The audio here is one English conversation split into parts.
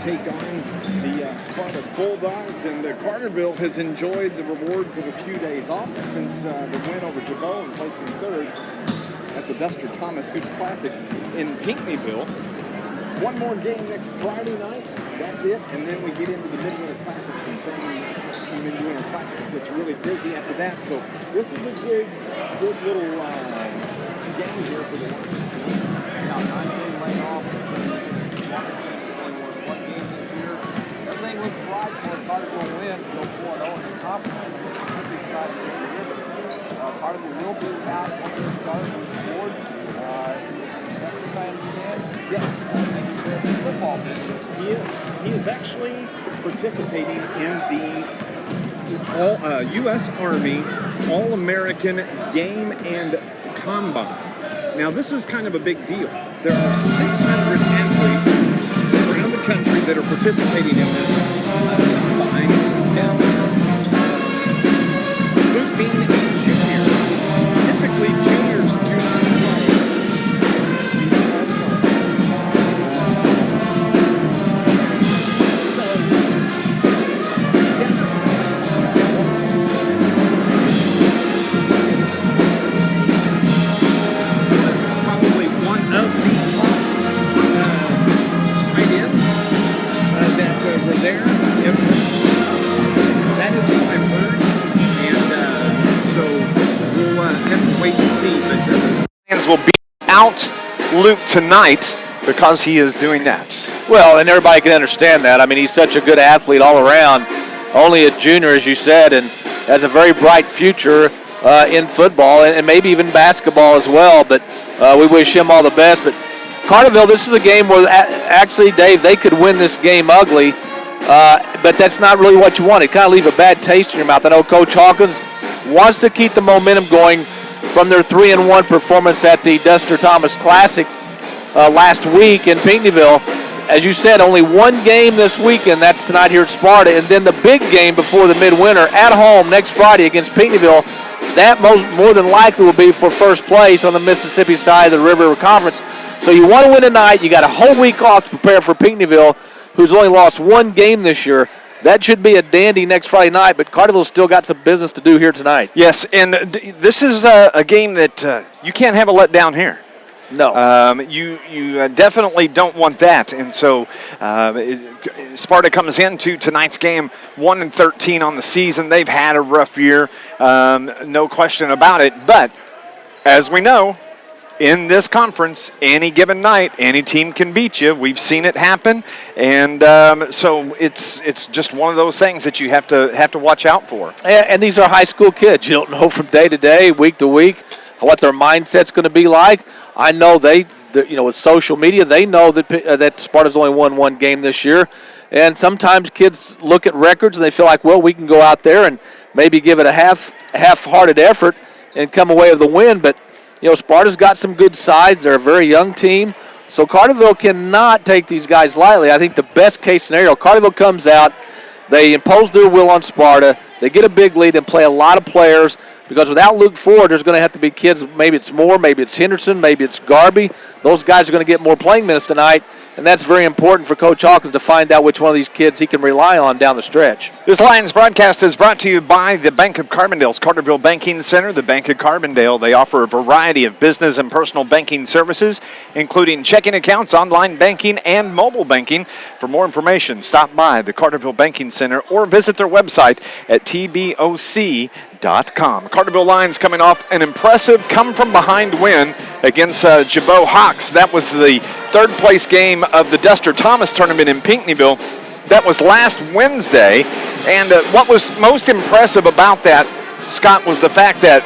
take on the Sparta Bulldogs, and Carterville has enjoyed the rewards of a few days off since the win over Jabot and placing third at the Duster Thomas Hoops Classic in Pinckneyville. One more game next Friday night, that's it, and then we get into the Midwinter Classics, and then the Midwinter Classic gets really busy after that. So this is a good little game here for the Lions. Now 9-game layoff. One game this year. Everything looks right for a Carterville win to go 4-0 in the conference. Mississippi side of the river. Carterville will be without one of their starters on the board. Yes. Football business. He is actually participating in the U.S. Army All-American Game and Combine. Now, this is kind of a big deal. There are 600 athletes around the country that are participating in this combine. Now, Luke being a junior, typically juniors do not play. There. That is what I've heard, and so we'll have to wait and see. But fans will beat out Luke tonight because he is doing that. Well, and everybody can understand that. I mean, he's such a good athlete all around. Only a junior, as you said, and has a very bright future in football and maybe even basketball as well. But we wish him all the best. But Carterville, this is a game where actually, Dave, they could win this game ugly. But that's not really what you want. It kind of leaves a bad taste in your mouth. I know Coach Hawkins wants to keep the momentum going from their 3-1 performance at the Duster Thomas Classic last week in Pinckneyville. As you said, only one game this weekend. That's tonight here at Sparta. And then the big game before the midwinter at home next Friday against Pinckneyville. That more than likely will be for first place on the Mississippi side of the River Conference. So you want to win tonight. You got a whole week off to prepare for Pinckneyville, who's only lost one game this year. That should be a dandy next Friday night, but Carterville's still got some business to do here tonight. Yes, and this is a game that you can't have a letdown here. No. You definitely don't want that, and so Sparta comes into tonight's game 1-13 on the season. They've had a rough year, no question about it, but as we know, in this conference, any given night, any team can beat you. We've seen it happen, and so it's just one of those things that you have to watch out for. And these are high school kids. You don't know from day to day, week to week, what their mindset's going to be like. I know with social media, they know that Sparta's only won one game this year, and sometimes kids look at records and they feel like, well, we can go out there and maybe give it a half-hearted effort and come away with a win, but. Sparta's got some good sides. They're a very young team. So Carterville cannot take these guys lightly. I think the best case scenario, Carterville comes out, they impose their will on Sparta, they get a big lead and play a lot of players, because without Luke Ford, there's going to have to be kids, maybe it's Moore, maybe it's Henderson, maybe it's Garby. Those guys are going to get more playing minutes tonight, and that's very important for Coach Hawkins to find out which one of these kids he can rely on down the stretch. This Lions broadcast is brought to you by the Bank of Carbondale's Carterville Banking Center. The Bank of Carbondale, they offer a variety of business and personal banking services, including checking accounts, online banking, and mobile banking. For more information, stop by the Carterville Banking Center or visit their website at tboc.com. Carterville Lions coming off an impressive come-from-behind win against Jabot Hawks. That was the third-place game of the Duster Thomas tournament in Pinckneyville. That was last Wednesday, and what was most impressive about that, Scott, was the fact that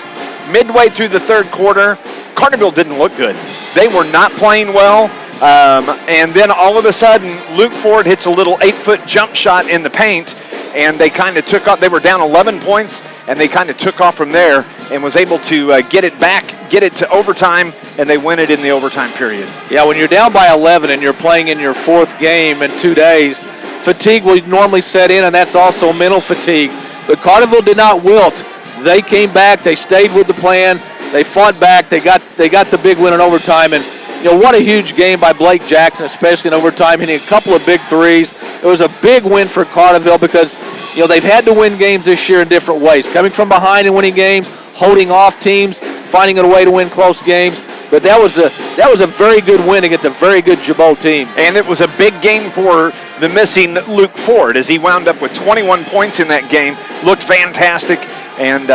midway through the third quarter, Carterville didn't look good. They were not playing well, and then all of a sudden, Luke Ford hits a little 8-foot jump shot in the paint, and they kind of took off. They were down 11 points, and they kind of took off from there and was able to get it back, get it to overtime, and they win it in the overtime period. Yeah, when you're down by 11 and you're playing in your fourth game in 2 days, fatigue will normally set in, and that's also mental fatigue. But Carterville did not wilt. They came back. They stayed with the plan. They fought back. They got the big win in overtime. And, what a huge game by Blake Jackson, especially in overtime, hitting a couple of big threes. it was a big win for Carterville because, they've had to win games this year in different ways. Coming from behind and winning games, holding off teams, finding a way to win close games. But that was a very good win against a very good Jabot team. And it was a big game for the missing Luke Ford as he wound up with 21 points in that game. Looked fantastic. And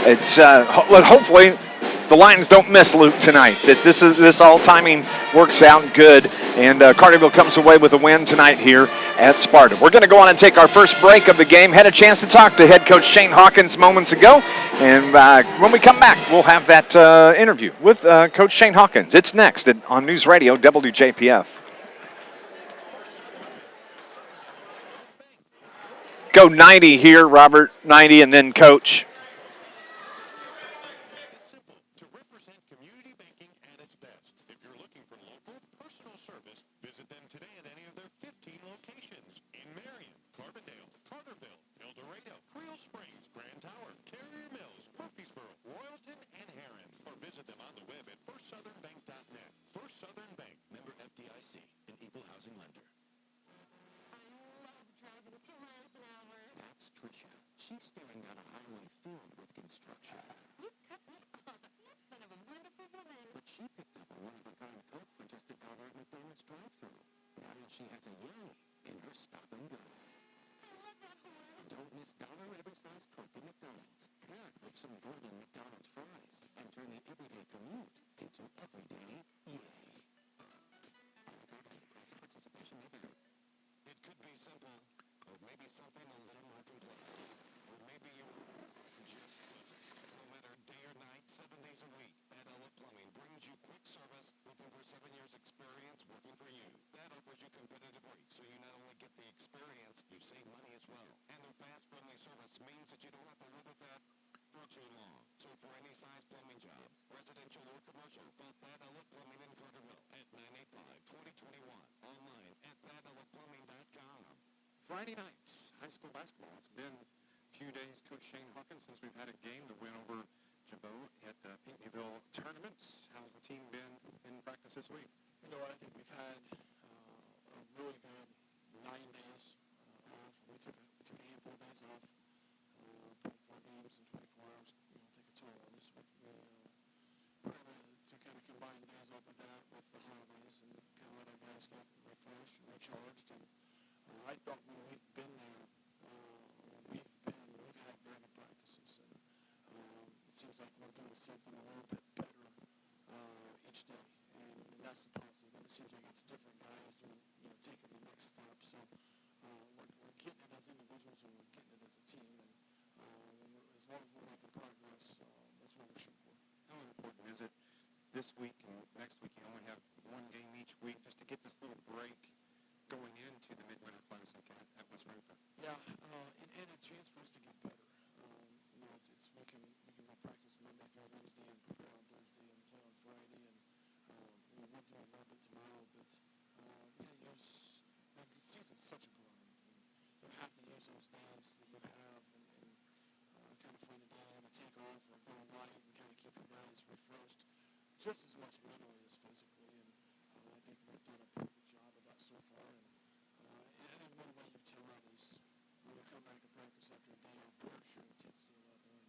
it's hopefully the Lions don't miss Luke tonight, that this all timing works out good, and Carterville comes away with a win tonight here at Sparta. We're going to go on and take our first break of the game. Had a chance to talk to head coach Shane Hawkins moments ago, and when we come back, we'll have that interview with Coach Shane Hawkins. It's next on News Radio WJPF. Go 90 here, Robert, 90, and then Coach. She's staring down a highway filled with construction. You cut me off, you son of a wonderful woman. But she picked up a one-of-a-kind Coke for just $1 at McDonald's drive-thru. Now she has a yay in her stop and go. I love that one. Don't miss dollar every size Coke at McDonald's. Paired with some golden McDonald's fries and turn the everyday commute into everyday yay. Price of participation may vary. It could be simple, or maybe something a little more complex. Or maybe you're just no matter day or night, 7 days a week. Ella Plumbing brings you quick service with over 7 years experience working for you. That offers you competitive rates, so you not only get the experience, you save money as well. And their fast, friendly service means that you don't have to live with that for too long. So for any size plumbing job, residential or commercial, call Ella Plumbing in Carterville at 985-2021. Online at thatellaplumbing.com. Friday night, high school basketball. It's been a few days, Coach Shane Hawkins, since we've had a game to win over Jabot at the Pinckneyville tournament. How's the team been in practice this week? I think we've had a really good 9 days off. We took a handful of days off. 24 games in 24 hours, take a toll on us. We to kind of combine days off of that with the holidays and kind of let our guys get refreshed and recharged. And I thought when we've been there, we've had very good practices, and it seems like we're doing something a little bit better each day, and that's the positive. And it seems like it's different guys doing, taking the next step. So we're getting it as individuals, and we're getting it as a team, and as long as we're making progress, that's what we're shooting for. How important is it this week and next week? You only have one game each week, just to get this little break going into the midwinter classic at West Rica. Yeah, and a chance for us to get better. We can go practice Monday through Wednesday and prepare on Thursday and play on Friday, and we'll do a little bit tomorrow. But the season's such a grind. You have to use those days that you have and kind of find a day you're going to take off or go light and kind of keep your guys refreshed, just as much mentally as physically. And I think we've done a pretty good job of that so far. And one way you tell that is when we come back to practice after a day, our blood sugar intensity level. And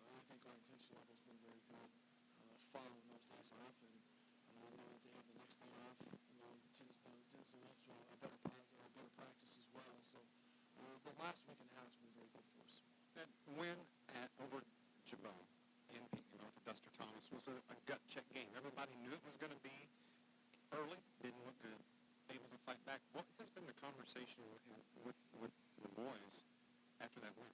I think our intensity level has been very good following those days off. And now that they have the next day off, tends to lead to a better practice as well. So the last week and a half has been very good for us. That win over Jabot in Pinckneyville to Duster Thomas was a gut check game. Everybody knew it was going to be early, didn't look good, able to fight back. What has been the conversation with the boys after that win?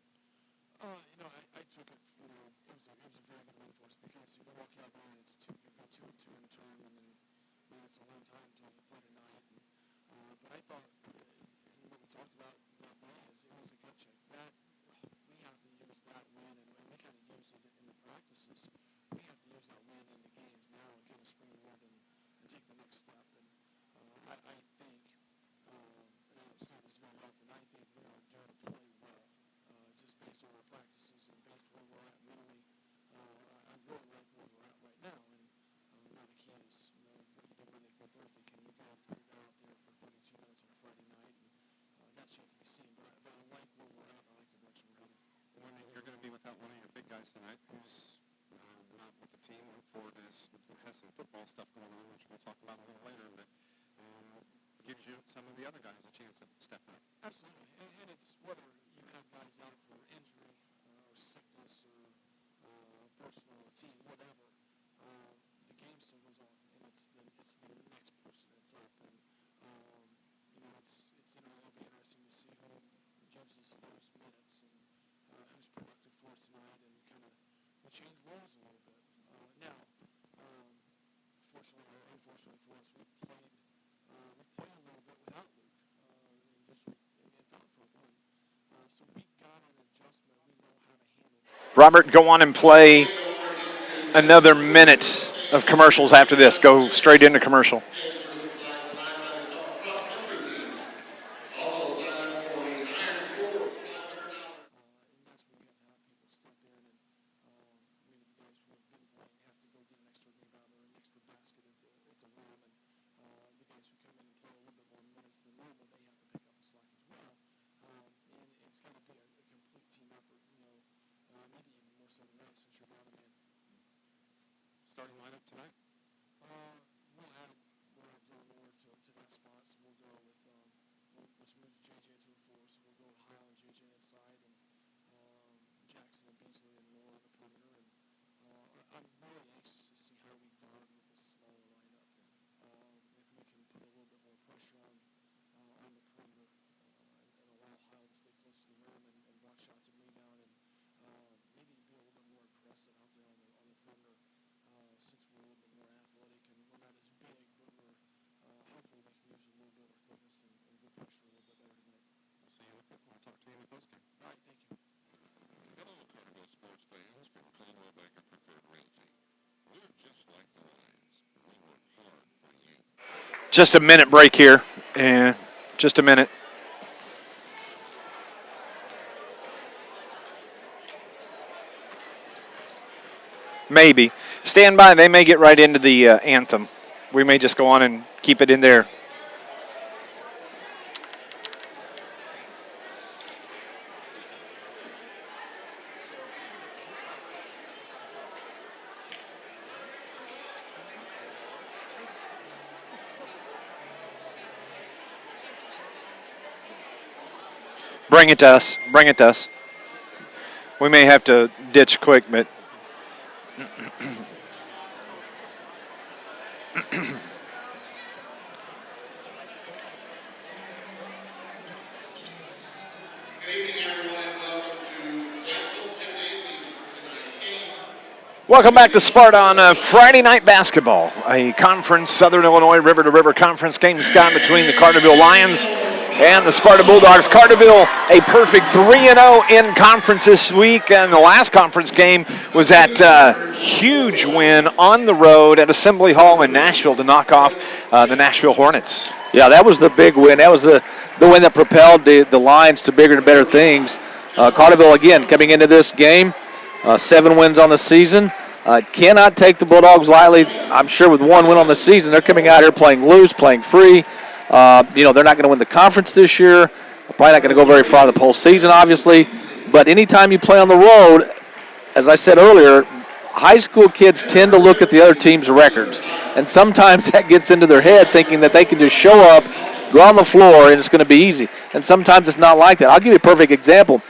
I took it, it was a very good win for us because you walk out there and you go 2-2 in the tournament, and it's a long time until you play tonight. But I thought, and what we talked about that way is it was a gut check. That we have to use that win, and we kind of used it in the practices. We have to use that win in the games now and kind of springboard and take the next step. And I think, and I've said this very often, I think we are due to play well, just based on our practices and based on where we're at mentally. I really like where we're at right now. And now the key is, what do you do Monday through Thursday? Can you go out there for 32 minutes on a Friday night and you're going to be without one of your big guys tonight, who's not with the team. Ford has some football stuff going on, which we'll talk about a little later, but gives you some of the other guys a chance to step up. Absolutely, and it's whether you have guys out for injury or sickness or personal or team, whatever, the game still goes on, and it's the next person that's up, and it'll be interesting to see who judges those minutes and who's productive for us tonight, and kind of we change roles a little bit. Now, fortunately or unfortunately for us, we've played a little bit without Luke, and found for one. So we got an adjustment. We know how to handle it. Robert, go on and play another minute of commercials after this. Go straight into commercial. Starting lineup tonight? We'll add Dylan Moore to that spot, so we'll go with, which moves JJ to a 4, so we'll go with Heil and JJ inside, and Jackson and Beasley and Moore on the perimeter, and I'm really anxious to see how we guard with this smaller lineup. If we can put a little bit more pressure on the perimeter and allow Heil to stay close to the rim and block shots and rebound, and maybe be a little bit more aggressive out there on the perimeter. Since we're a little bit more athletic and we're not as big, but we're hopefully we can use a little bit of our quickness and good pressure a little bit better tonight. We'll see you in a bit. We'll talk to you in the postgame. All right, thank you. Hello, Carterville sports fans from Coldwell Banker Preferred Realty. We're just like the Lions. We work hard for you. Just a minute break here. And just a minute. Maybe. Stand by. They may get right into the anthem. We may just go on and keep it in there. Bring it to us. Bring it to us. We may have to ditch quick, but... Welcome back to Sparta on Friday night basketball, a conference, Southern Illinois river-to-river conference game, Scott, between the Carterville Lions and the Sparta Bulldogs. Carterville, a perfect 3-0 in conference this week, and the last conference game was that huge win on the road at Assembly Hall in Nashville to knock off the Nashville Hornets. Yeah, that was the big win. That was the win that propelled the Lions to bigger and better things. Carterville, again, coming into this game, 7 wins on the season. Cannot take the Bulldogs lightly. I'm sure with 1 win on the season, they're coming out here playing loose, playing free. They're not going to win the conference this year. Probably not going to go very far the whole season, obviously. But anytime you play on the road, as I said earlier, high school kids tend to look at the other team's records. And sometimes that gets into their head thinking that they can just show up, go on the floor, and it's going to be easy. And sometimes it's not like that. I'll give you a perfect example.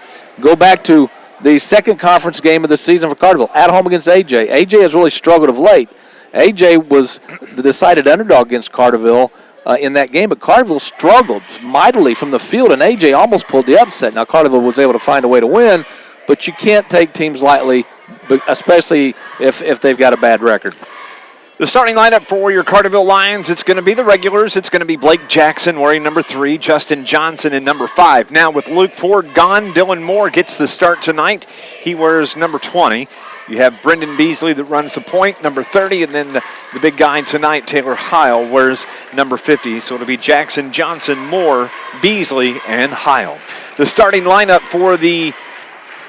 Go back to the second conference game of the season for Carterville, at home against AJ. AJ has really struggled of late. AJ was the decided underdog against Carterville in that game, but Carterville struggled mightily from the field, and AJ almost pulled the upset. Now, Carterville was able to find a way to win, but you can't take teams lightly, especially if they've got a bad record. The starting lineup for your Carterville Lions, it's going to be the regulars. It's going to be Blake Jackson wearing number 3, Justin Johnson in number 5. Now with Luke Ford gone, Dylan Moore gets the start tonight. He wears number 20. You have Brendan Beasley that runs the point, number 30, and then the big guy tonight, Taylor Heil, wears number 50. So it'll be Jackson, Johnson, Moore, Beasley, and Heil. The starting lineup for the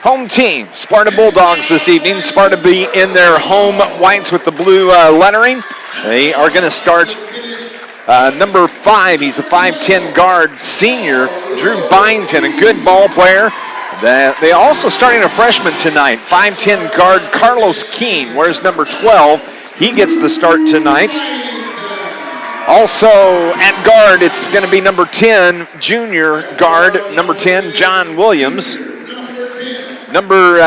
home team, Sparta Bulldogs this evening. Sparta be in their home whites with the blue lettering. They are going to start number 5. He's the 5'10 guard, senior, Drew Byington, a good ball player. They also starting a freshman tonight, 5'10" guard Carlos Keene. Where's number 12? He gets the start tonight. Also at guard, it's going to be number 10, junior guard, number 10, John Williams. Number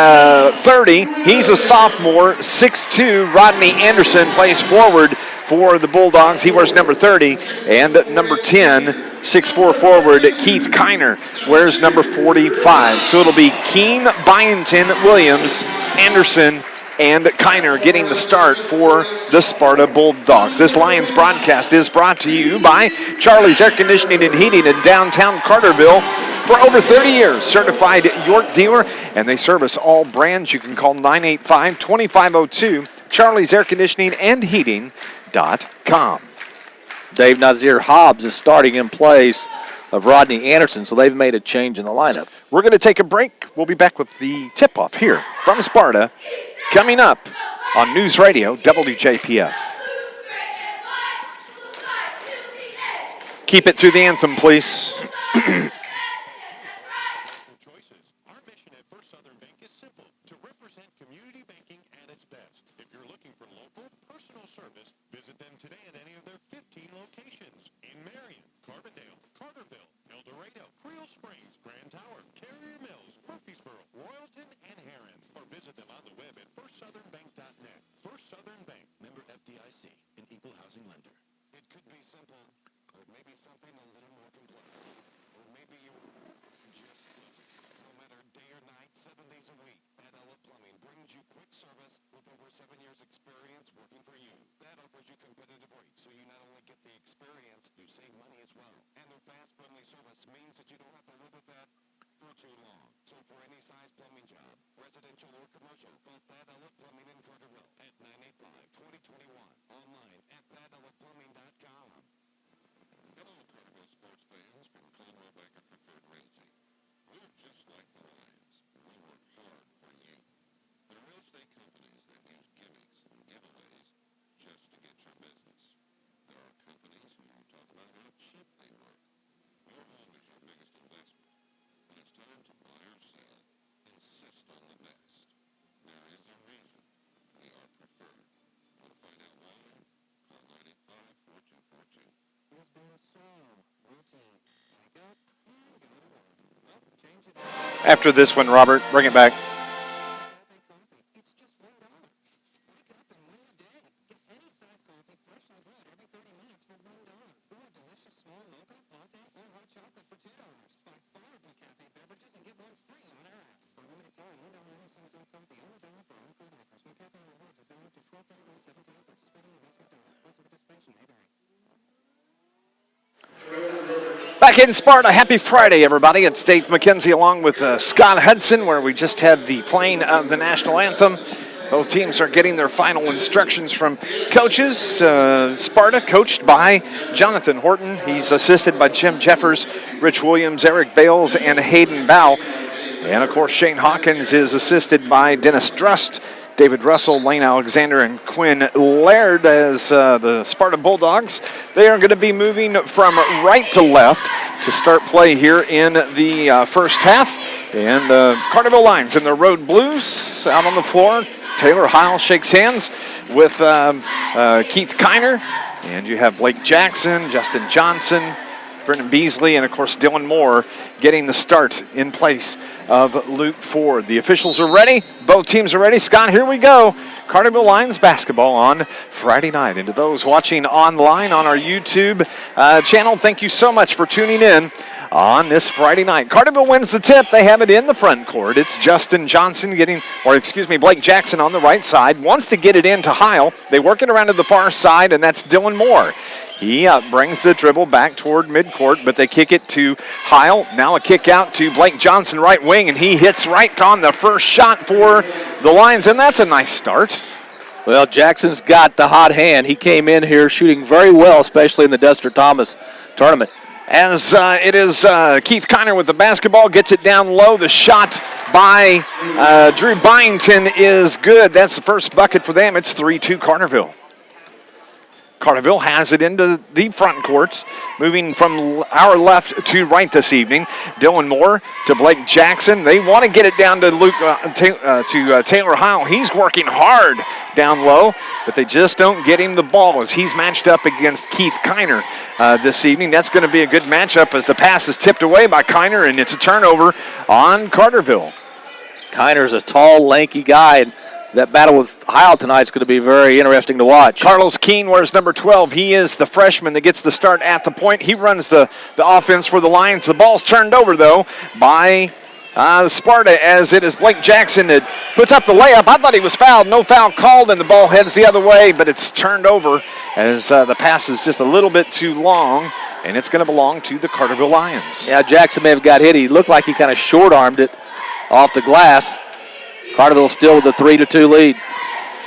30, he's a sophomore, 6'2", Rodney Anderson plays forward for the Bulldogs. He wears number 30. And number 10, 6'4" forward, Keith Kiner wears number 45. So it'll be Keene, Byington, Williams, Anderson, and Kiner getting the start for the Sparta Bulldogs. This Lions broadcast is brought to you by Charlie's Air Conditioning and Heating in downtown Carterville. For over 30 years, certified York dealer, and they service all brands. You can call 985-2502, Charlie's Air Conditioning and Heating.com. Dave Nazir Hobbs is starting in place of Rodney Anderson, so they've made a change in the lineup. We're going to take a break. We'll be back with the tip-off here from Sparta coming up on News Radio WJPF. Keep it through the anthem, please. Visit them today at any of their 15 locations in Marion, Carbondale, Carterville, El Dorado, Creel Springs, Grand Tower, Carrier Mills, Murfreesboro, Royalton, and Heron. Or visit them on the web at firstsouthernbank.net. First Southern Bank, member FDIC, an equal housing lender. It could be simple, or maybe something a little more complex. Or maybe you just listen. No matter day or night, 7 days a week, Ella Plumbing brings you quick service with over 7 years experience working for you. That offers you competitive rates, so you not only get the experience, you save money as well. And their fast, friendly service means that you don't have to live with that for too long. So for any size plumbing job, residential or commercial, call Thad Ella Plumbing in Carterville at 985-2021. Online at ThadEllaPlumbing.com. Hello, Carterville sports fans from Conroe Banker Preferred Realty. We're just like the Lions. We work hard for you. There are real estate companies that use gimmicks and giveaways just to get your business. There are companies who talk about how cheap they work. Your home is your biggest investment. When it's time to buy or sell, insist on the best. There is a reason we are preferred. Want to find out why? Call 985-4242. It's been so routine. Back up and go to work. Well, change it up. After this one, Robert, bring it back. It's just $1. Wake up and win the day. Get any size coffee, fresh and good, every 30 minutes for $1. Or a delicious small mocha, latte, or hot chocolate for $2. Buy 5 McCafe beverages and get one free on our app. For a limited time, $1 any size hot coffee, only $1 for all code offers. McCafe Rewards is valid through 12/31/17. Participating investment dollars. Price of participation may vary. Back in Sparta, happy Friday, everybody. It's Dave McKenzie along with Scott Hudson, where we just had the playing of the national anthem. Both teams are getting their final instructions from coaches. Sparta, coached by Jonathan Horton. He's assisted by Jim Jeffers, Rich Williams, Eric Bales, and Hayden Bow. And, of course, Shane Hawkins is assisted by Dennis Drust, David Russell, Lane Alexander, and Quinn Laird as the Sparta Bulldogs. They are going to be moving from right to left to start play here in the first half. And Carterville Lions in their road blues out on the floor. Taylor Heil shakes hands with Keith Kiner. And you have Blake Jackson, Justin Johnson, Brendan Beasley, and, of course, Dylan Moore getting the start in place of Luke Ford. The officials are ready. Both teams are ready. Scott, here we go. Carterville Lions basketball on Friday night. And to those watching online on our YouTube channel, thank you so much for tuning in on this Friday night. Carterville wins the tip. They have it in the front court. It's Justin Johnson Blake Jackson on the right side. Wants to get it into Heil. They work it around to the far side, and that's Dylan Moore. He brings the dribble back toward midcourt, but they kick it to Heil. Now a kick out to Blake Johnson, right wing, and he hits right on the first shot for the Lions, and that's a nice start. Well, Jackson's got the hot hand. He came in here shooting very well, especially in the Dexter Thomas tournament. As it is Keith Kiner with the basketball, gets it down low. The shot by Drew Byington is good. That's the first bucket for them. It's 3-2 Carterville. Carterville has it into the front courts, moving from our left to right this evening. Dylan Moore to Blake Jackson. They want to get it down to Taylor Heil. He's working hard down low, but they just don't get him the ball as he's matched up against Keith Kiner this evening. That's going to be a good matchup as the pass is tipped away by Kiner, and it's a turnover on Carterville. Kiner's a tall, lanky guy, and that battle with Heil tonight is going to be very interesting to watch. Carlos Keene wears number 12. He is the freshman that gets the start at the point. He runs the offense for the Lions. The ball's turned over, though, by Sparta, as it is Blake Jackson that puts up the layup. I thought he was fouled. No foul called, and the ball heads the other way, but it's turned over as the pass is just a little bit too long, and it's going to belong to the Carterville Lions. Yeah, Jackson may have got hit. He looked like he kind of short-armed it off the glass. Carterville still with a 3-2 lead.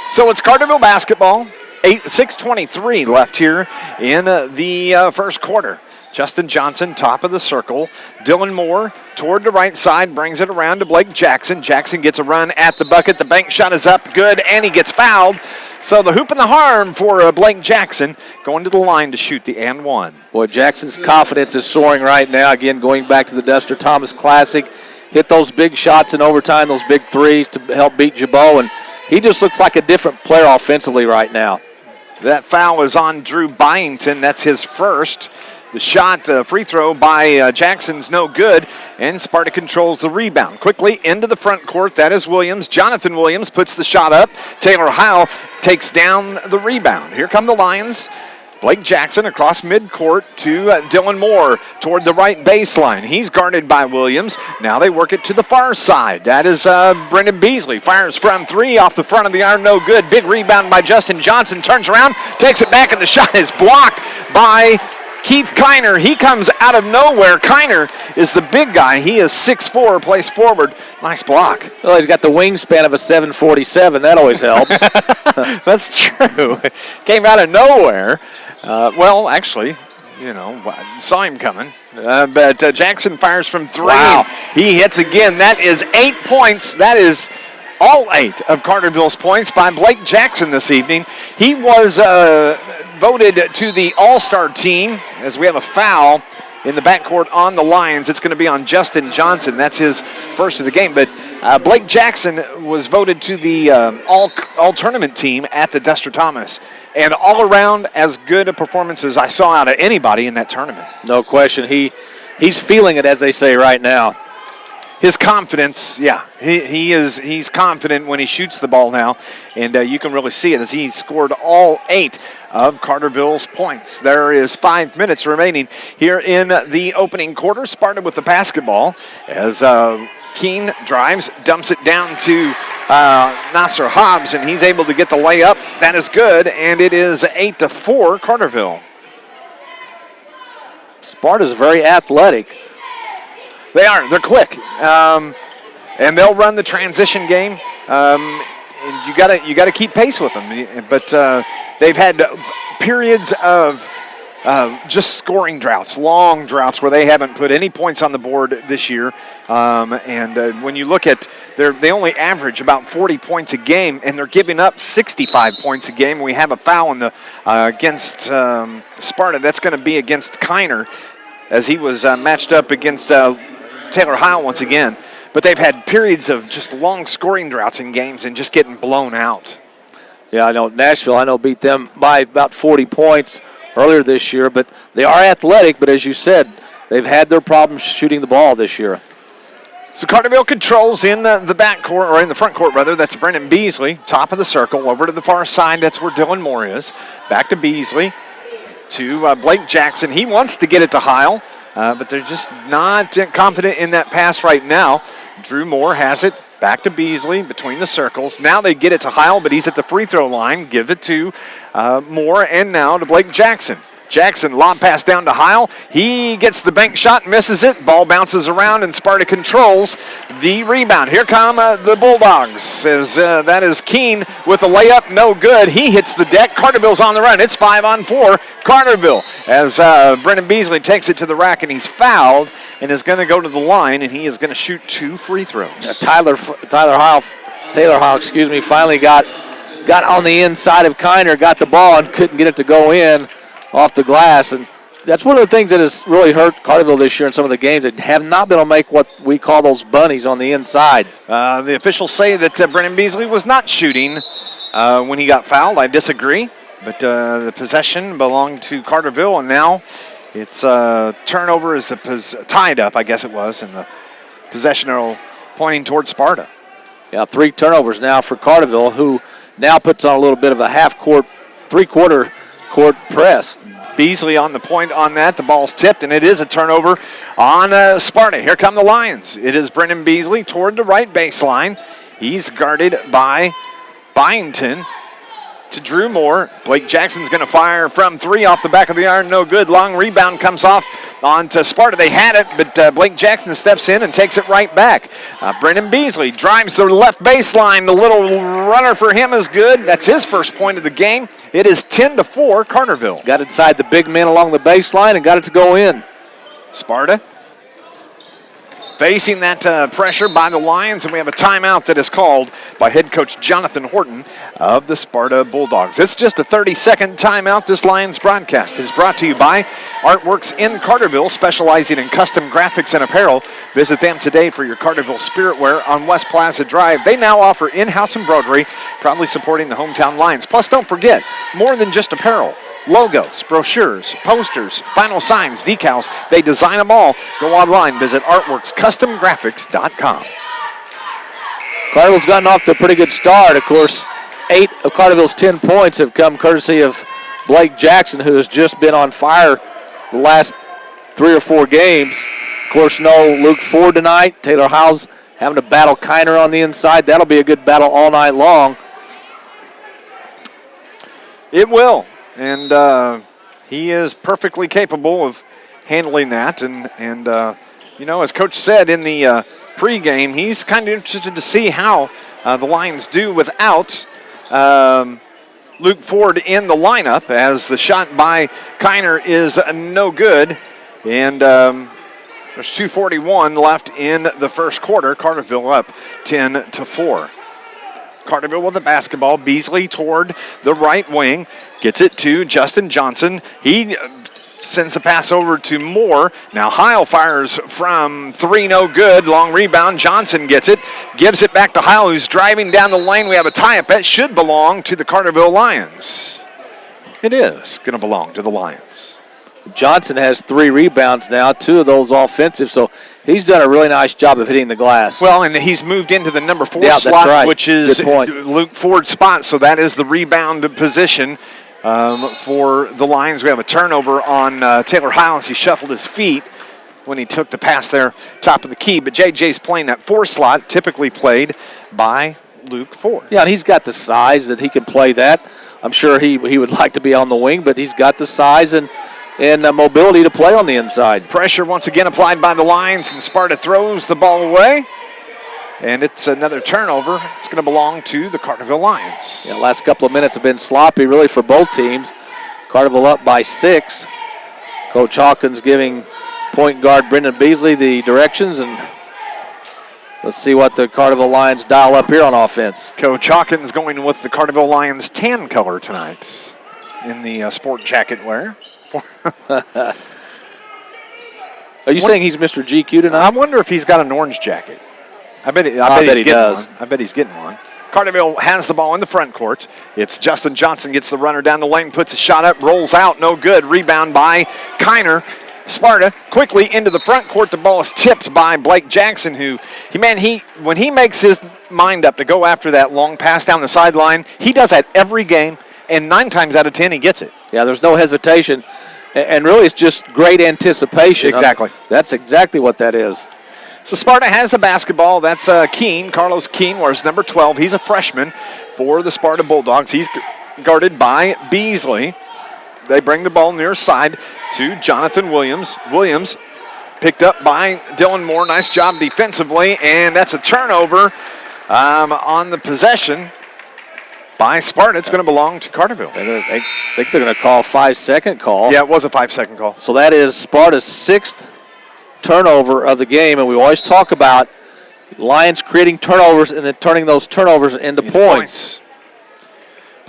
So it's Carterville basketball. 6:23 left here in the first quarter. Justin Johnson, top of the circle. Dylan Moore toward the right side, brings it around to Blake Jackson. Jackson gets a run at the bucket. The bank shot is up, good, and he gets fouled. So the hoop and the harm for Blake Jackson, going to the line to shoot the and one. Boy, Jackson's confidence is soaring right now. Again, going back to the Dexter Thomas Classic. Hit those big shots in overtime, those big threes to help beat Jabot, and he just looks like a different player offensively right now. That foul is on Drew Byington. That's his first. The shot, the free throw by Jackson's no good, and Sparta controls the rebound. Quickly into the front court, that is Williams. Jonathan Williams puts the shot up. Taylor Heil takes down the rebound. Here come the Lions. Blake Jackson across midcourt to Dylan Moore toward the right baseline. He's guarded by Williams. Now they work it to the far side. That is Brendan Beasley. Fires from three off the front of the iron, no good. Big rebound by Justin Johnson. Turns around, takes it back, and the shot is blocked by Keith Kiner. He comes out of nowhere. Kiner is the big guy. He is 6'4", plays forward. Nice block. Well, he's got the wingspan of a 7'47". That always helps. That's true. Came out of nowhere. Well, actually, saw him coming. But Jackson fires from three. Wow. He hits again. That is 8 points. That is all 8 of Carterville's points by Blake Jackson this evening. He was voted to the All-Star team as we have a foul in the backcourt on the Lions. It's going to be on Justin Johnson. That's his first of the game. But Blake Jackson was voted to the all-tournament team at the Dexter Thomas. And all around, as good a performance as I saw out of anybody in that tournament. No question. He's feeling it, as they say right now. His confidence, yeah, he's confident when he shoots the ball now, and you can really see it as he scored all 8 of Carterville's points. There is 5 minutes remaining here in the opening quarter. Sparta with the basketball as Keene drives, dumps it down to Nasser Hobbs, and he's able to get the layup. That is good, and it is 8-4 Carterville. Sparta's very athletic. They are. They're quick, and they'll run the transition game. And you gotta keep pace with them. But they've had periods of just scoring droughts, long droughts, where they haven't put any points on the board this year. And when you look at, they only average about 40 points a game, and they're giving up 65 points a game. We have a foul in the against Sparta. That's going to be against Kiner, as he was matched up against Taylor Heil once again. But they've had periods of just long scoring droughts in games and just getting blown out. Yeah, I know Nashville, beat them by about 40 points earlier this year, but they are athletic, but as you said, they've had their problems shooting the ball this year. So Carterville controls in the backcourt, or in the front court rather. That's Brendan Beasley, top of the circle, over to the far side. That's where Dylan Moore is. Back to Beasley, to Blake Jackson. He wants to get it to Heil, but they're just not confident in that pass right now. Drew Moore has it. Back to Beasley between the circles. Now they get it to Heil, but he's at the free throw line. Give it to Moore, and now to Blake Jackson. Jackson, lob pass down to Heil. He gets the bank shot, misses it. Ball bounces around, and Sparta controls the rebound. Here come the Bulldogs. As that is Keene with a layup, no good. He hits the deck. Carterville's on the run. It's 5-on-4. Carterville, as Brendan Beasley takes it to the rack, and he's fouled and is going to go to the line, and he is going to shoot 2 free throws. Taylor Heil, finally got got on the inside of Kiner, got the ball, and couldn't get it to go in off the glass. And that's one of the things that has really hurt Carterville this year in some of the games. They have not been able to make what we call those bunnies on the inside. The officials say that Brennan Beasley was not shooting when he got fouled. I disagree, but the possession belonged to Carterville, and now it's turnover is tied up, I guess it was, and the possession arrow pointing towards Sparta. Yeah, 3 turnovers now for Carterville, who now puts on a little bit of a half-court, 3/4 court press. Beasley on the point on that. The ball's tipped, and it is a turnover on Sparta. Here come the Lions. It is Brennan Beasley toward the right baseline. He's guarded by Byington to Drew Moore. Blake Jackson's going to fire from 3 off the back of the iron. No good. Long rebound comes off onto Sparta. They had it, but Blake Jackson steps in and takes it right back. Brennan Beasley drives the left baseline. The little runner for him is good. That's his first point of the game. It is 10-4 Carterville. Got inside the big men along the baseline and got it to go in. Sparta facing that pressure by the Lions, and we have a timeout that is called by head coach Jonathan Horton of the Sparta Bulldogs. It's just a 30-second timeout. This Lions broadcast is brought to you by Artworks in Carterville, specializing in custom graphics and apparel. Visit them today for your Carterville spirit wear on West Plaza Drive. They now offer in-house embroidery, proudly supporting the hometown Lions. Plus, don't forget, more than just apparel. Logos, brochures, posters, vinyl signs, decals, they design them all. Go online, visit artworkscustomgraphics.com. Carterville's gotten off to a pretty good start. Of course, 8 of Carterville's 10 points have come courtesy of Blake Jackson, who has just been on fire the last 3 or 4 games. Of course, no Luke Ford tonight. Taylor Howes having to battle Kiner on the inside. That'll be a good battle all night long. It will. And he is perfectly capable of handling that. And you know, as Coach said in the pregame, he's kind of interested to see how the Lions do without Luke Ford in the lineup, as the shot by Kiner is no good. And there's 2:41 left in the first quarter. Carterville up 10-4. Carterville with the basketball. Beasley toward the right wing. Gets it to Justin Johnson. He sends the pass over to Moore. Now Heil fires from 3, no good. Long rebound. Johnson gets it. Gives it back to Heil, who's driving down the lane. We have a tie-up. That should belong to the Carterville Lions. It is going to belong to the Lions. Johnson has 3 rebounds now, 2 of those offensive, so he's done a really nice job of hitting the glass. Well, and he's moved into the number 4 slot, that's right. Which is Luke Ford's spot, so that is the rebound position for the Lions. We have a turnover on Taylor Hiles. He shuffled his feet when he took the pass there, top of the key, but JJ's playing that 4 slot, typically played by Luke Ford. Yeah, and he's got the size that he can play that. I'm sure he would like to be on the wing, but he's got the size and mobility to play on the inside. Pressure once again applied by the Lions, and Sparta throws the ball away. And it's another turnover. It's going to belong to the Carterville Lions. Yeah, last couple of minutes have been sloppy, really, for both teams. Carterville up by 6. Coach Hawkins giving point guard Brendan Beasley the directions, and let's see what the Carterville Lions dial up here on offense. Coach Hawkins going with the Carterville Lions tan color tonight in the sport jacket wear. Are you saying he's Mr. GQ tonight? I wonder if he's got an orange jacket. I bet he does. I bet he's getting one. Carterville has the ball in the front court. It's Justin Johnson gets the runner down the lane, puts a shot up, rolls out, no good. Rebound by Kiner. Sparta quickly into the front court. The ball is tipped by Blake Jackson, when he makes his mind up to go after that long pass down the sideline, he does that every game, and 9 times out of 10 he gets it. Yeah, there's no hesitation, and really it's just great anticipation. Exactly. That's exactly what that is. So Sparta has the basketball. That's Keene. Carlos Keene wears number 12. He's a freshman for the Sparta Bulldogs. He's guarded by Beasley. They bring the ball near side to Jonathan Williams. Williams picked up by Dylan Moore. Nice job defensively, and that's a turnover on the possession by Sparta. It's going to belong to Carterville. I think they're going to call a 5-second call. Yeah, it was a 5-second call. So that is Sparta's 6th turnover of the game, and we always talk about Lions creating turnovers and then turning those turnovers into points.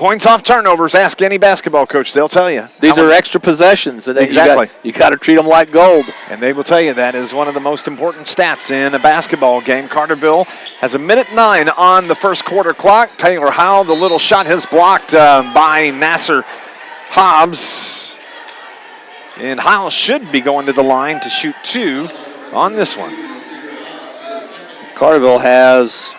Points off turnovers. Ask any basketball coach. They'll tell you. These are extra possessions. And Exactly. You got to treat them like gold. And they will tell you that is one of the most important stats in a basketball game. Carterville has 1:09 on the first quarter clock. Taylor Howell, the little shot is blocked by Nasser Hobbs. And Howell should be going to the line to shoot 2 on this one. Carterville has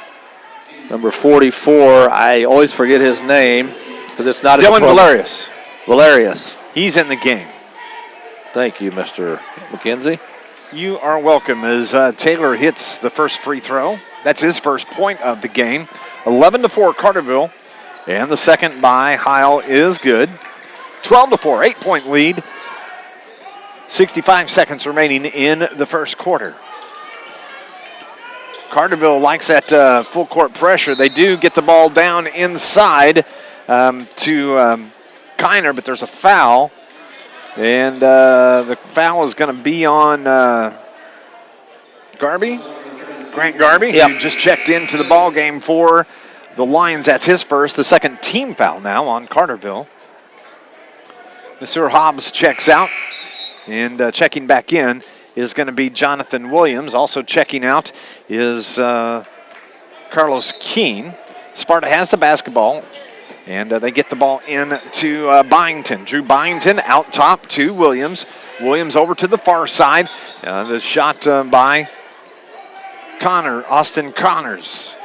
number 44. I always forget his name because it's not Dylan Valerius. Valerius. He's in the game. Thank you, Mr. McKenzie. You are welcome as Taylor hits the first free throw. That's his first point of the game. 11-4 Carterville. And the second by Heil is good. 12-4, 8-point lead. 65 seconds remaining in the first quarter. Carterville likes that full court pressure. They do get the ball down inside to Kiner, but there's a foul. And the foul is going to be on Grant Garby, who just checked into the ball game for the Lions. That's his first, the second team foul now on Carterville. Nasir Hobbs checks out, and checking back in is going to be Jonathan Williams. Also checking out is Carlos Keene. Sparta has the basketball, and they get the ball in to Byington. Drew Byington out top to Williams. Williams over to the far side. The shot by Austin Connors.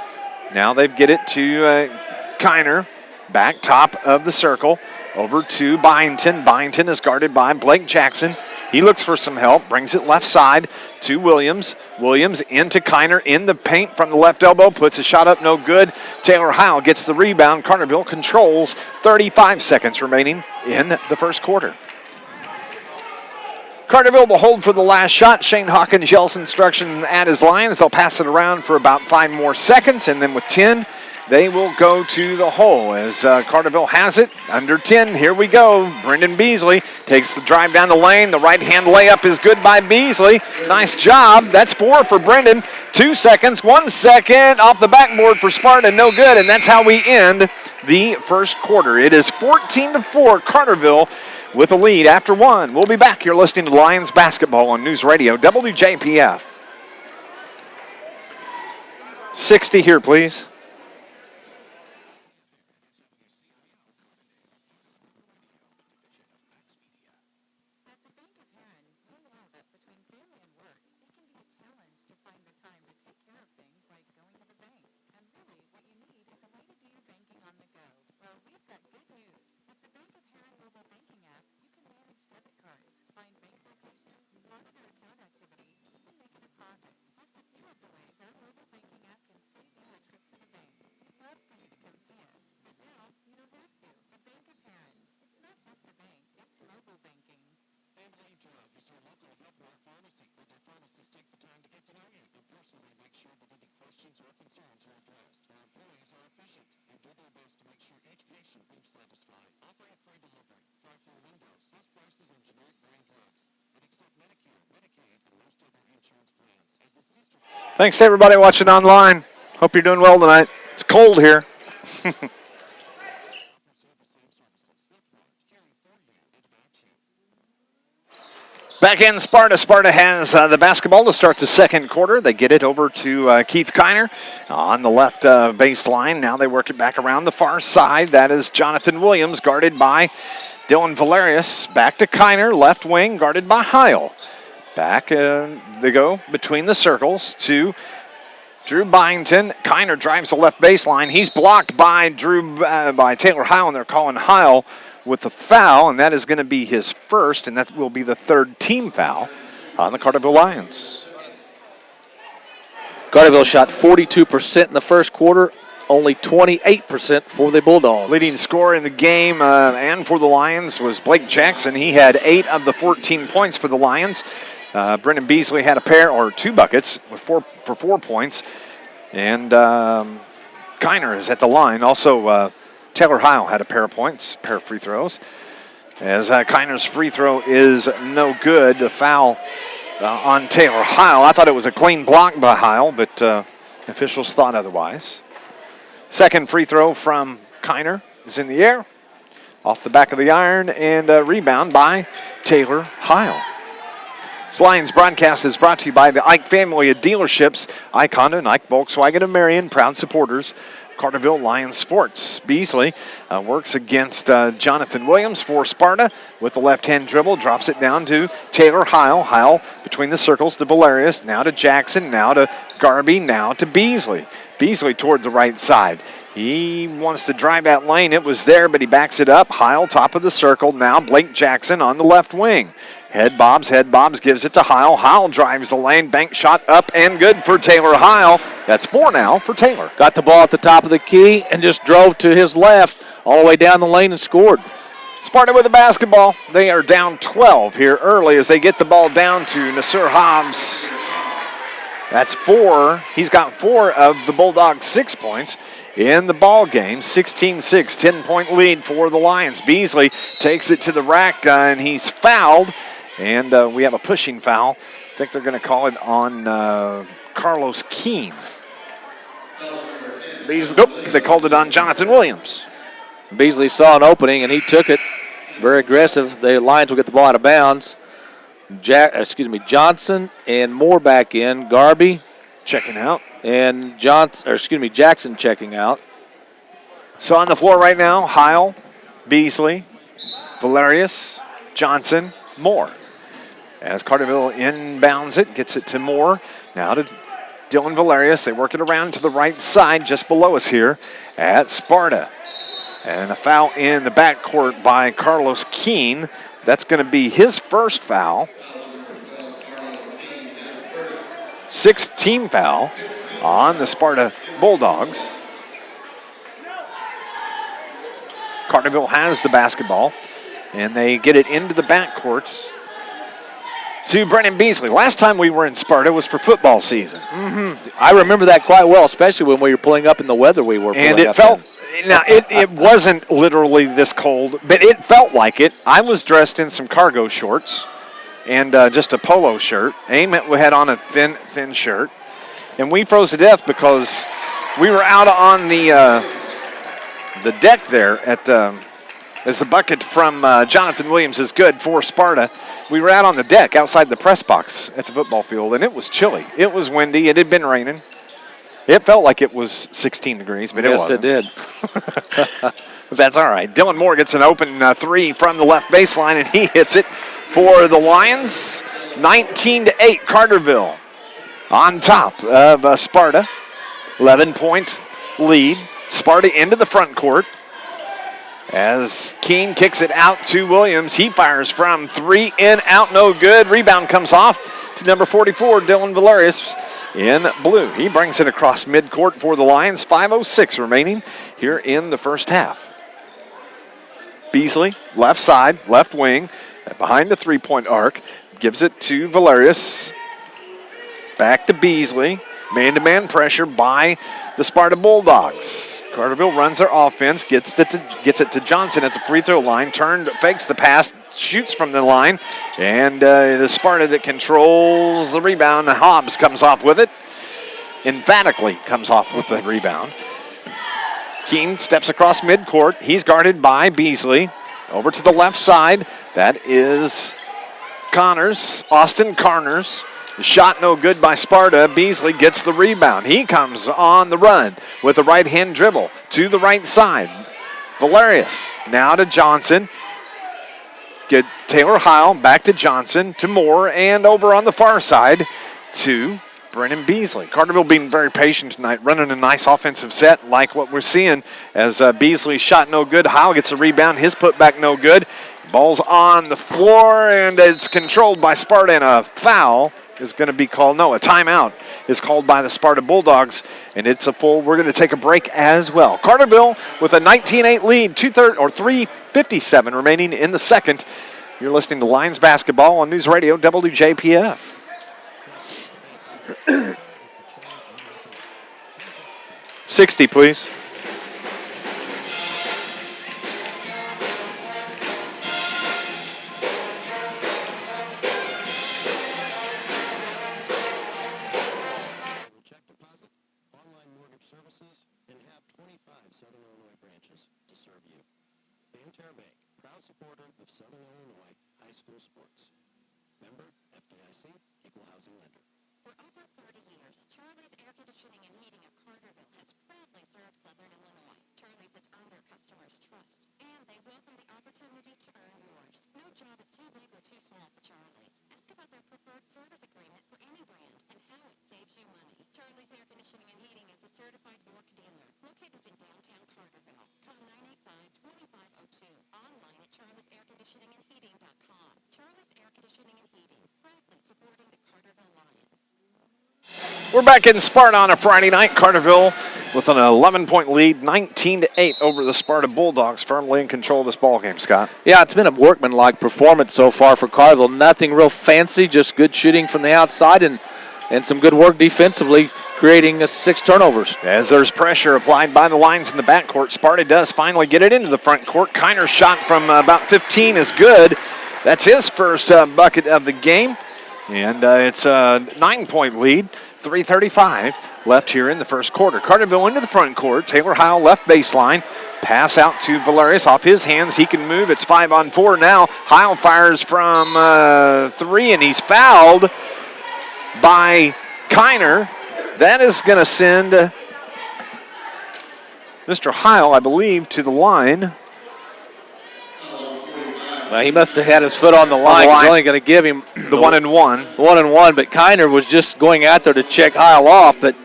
Now they get it to Kiner, back top of the circle, over to Byington. Byington is guarded by Blake Jackson. He looks for some help, brings it left side to Williams. Williams into Kiner in the paint from the left elbow, puts a shot up, no good. Taylor Howell gets the rebound. Carterville controls. 35 seconds remaining in the first quarter. Carterville will hold for the last shot. Shane Hawkins yells instruction at his Lions. They'll pass it around for about 5 more seconds, and then with 10, they will go to the hole as Carterville has it. Under 10, here we go. Brendan Beasley takes the drive down the lane. The right-hand layup is good by Beasley. Nice job. That's 4 for Brendan. 2 seconds, 1 second off the backboard for Sparta. No good, and that's how we end the first quarter. It is 14-4 Carterville with a lead after 1. We'll be back. You're listening to Lions basketball on News Radio WJPF. 60 here, please. Thanks to everybody watching online. Hope you're doing well tonight. It's cold here. Back in Sparta. Sparta has the basketball to start the second quarter. They get it over to Keith Kiner on the left baseline. Now they work it back around the far side. That is Jonathan Williams, guarded by Dylan Valerius. Back to Kiner, left wing, guarded by Heil. Back they go between the circles to Drew Byington. Kiner drives the left baseline. He's blocked by by Taylor Heil, and they're calling Heil with the foul, and that is going to be his first, and that will be the third team foul on the Carterville Lions. Carterville shot 42% in the first quarter, only 28% for the Bulldogs. Leading scorer in the game and for the Lions was Blake Jackson. He had 8 of the 14 points for the Lions. Brendan Beasley had a pair or 2 buckets with 4 points. And Kiner is at the line. Also, Taylor Heil had a pair of points, pair of free throws. As Kiner's free throw is no good. The foul on Taylor Heil. I thought it was a clean block by Heil, but officials thought otherwise. Second free throw from Kiner. is in the air, off the back of the iron, and a rebound by Taylor Heil. This Lions broadcast is brought to you by the Ike family of dealerships, Ike Honda and Ike Volkswagen of Marion, proud supporters Carterville Lions sports. Beasley works against Jonathan Williams for Sparta with the left-hand dribble, drops it down to Taylor Heil. Heil between the circles to Valerius, now to Jackson, now to Garby, now to Beasley. Beasley toward the right side. He wants to drive that lane. It was there, but he backs it up. Heil, top of the circle. Now Blake Jackson on the left wing. Head bobs, gives it to Heil. Heil drives the lane, bank shot up and good for Taylor Heil. That's 4 now for Taylor. Got the ball at the top of the key and just drove to his left all the way down the lane and scored. Sparta with the basketball. They are down 12 here early as they get the ball down to Nasir Hobbs. That's 4. He's got 4 of the Bulldogs' 6 points in the ball game. 16-6, 10-point lead for the Lions. Beasley takes it to the rack and he's fouled. And we have a pushing foul. I think they're going to call it on Carlos Keene. Nope, they called it on Jonathan Williams. Beasley saw an opening and he took it. Very aggressive. The Lions will get the ball out of bounds. Johnson and Moore back in. Garby checking out. And Jackson checking out. So on the floor right now, Heil, Beasley, Valerius, Johnson, Moore. As Carterville inbounds it, gets it to Moore. Now to Dylan Valerius. They work it around to the right side, just below us here at Sparta. And a foul in the backcourt by Carlos Keene. That's going to be his first foul. 6th team foul on the Sparta Bulldogs. Carterville has the basketball, and they get it into the backcourts to Brennan Beasley. Last time we were in Sparta was for football season. Mm-hmm. I remember that quite well, especially when we were pulling up in the weather we were pulling up in. And it felt, now it wasn't literally this cold, but it felt like it. I was dressed in some cargo shorts and just a polo shirt. Aim had on a thin shirt. And we froze to death because we were out on the deck there at as the bucket from Jonathan Williams is good for Sparta. We were out on the deck outside the press box at the football field, and it was chilly. It was windy. It had been raining. It felt like it was 16 degrees, but it wasn't. Yes, it did. But that's all right. Dylan Moore gets an open 3 from the left baseline, and he hits it for the Lions. 19-8, Carterville on top of Sparta. 11-point lead. Sparta into the front court as Keene kicks it out to Williams. He fires from 3, in, out, no good. Rebound comes off to number 44, Dylan Valerius in blue. He brings it across midcourt for the Lions. 5:06 remaining here in the first half. Beasley, left side, left wing, behind the three-point arc. Gives it to Valerius. Back to Beasley. Man-to-man pressure by the Sparta Bulldogs. Carterville runs their offense, gets it to Johnson at the free throw line, fakes the pass, shoots from the line, and it is Sparta that controls the rebound. Hobbs comes off with it, emphatically comes off with the rebound. Keene steps across midcourt. He's guarded by Beasley. Over to the left side, that is Connors, Austin Connors. The shot no good by Sparta. Beasley gets the rebound. He comes on the run with the right-hand dribble to the right side. Valerius now to Johnson. Get Taylor Heil back to Johnson, to Moore, and over on the far side to Brennan Beasley. Carterville being very patient tonight, running a nice offensive set like what we're seeing as Beasley's shot no good. Heil gets the rebound. His putback no good. Ball's on the floor, and it's controlled by Sparta, and a foul is going to be called. No, a timeout is called by the Sparta Bulldogs, and it's a full. We're going to take a break as well. Carterville with a 19-8 lead, 3:57 remaining in the second. You're listening to Lions basketball on NewsRadio WJPF. 60, please. Check deposit, online mortgage services, and have 25 Southern Illinois branches to serve you. Member FDIC, Equal Housing Lender. For over 30 years, Charlie's Air Conditioning and Heating of Carterville has proudly served Southern Illinois. Charlie's has earned their customers' trust, and they welcome the opportunity to earn yours. No job is too big or too small for Charlie's. Ask about their preferred service agreement for any brand and how it saves you money. Charlie's Air Conditioning and Heating is a certified York dealer located in downtown Carterville. Call 985-2502. Online at charliesairconditioningandheating.com. Charlie's Air Conditioning and Heating, proudly supporting the Carterville Lions. We're back in Sparta on a Friday night. Carterville with an 11-point lead, 19-8 over the Sparta Bulldogs, firmly in control of this ball game, Scott. Yeah, it's been a workmanlike performance so far for Carterville. Nothing real fancy, just good shooting from the outside and some good work defensively, creating 6 turnovers. As there's pressure applied by the Lions in the backcourt, Sparta does finally get it into the front court. Kiner's shot from about 15 is good. That's his first bucket of the game. And it's a 9-point lead, 3:35 left here in the first quarter. Carterville into the front court. Taylor Heil left baseline. Pass out to Valerius off his hands. He can move. It's 5-on-4 now. Heil fires from 3, and he's fouled by Kiner. That is going to send Mr. Heil, I believe, to the line. Well, he must have had his foot on the line. He's only going to give him the 1-and-1. 1-and-1, but Kiner was just going out there to check Heil off, but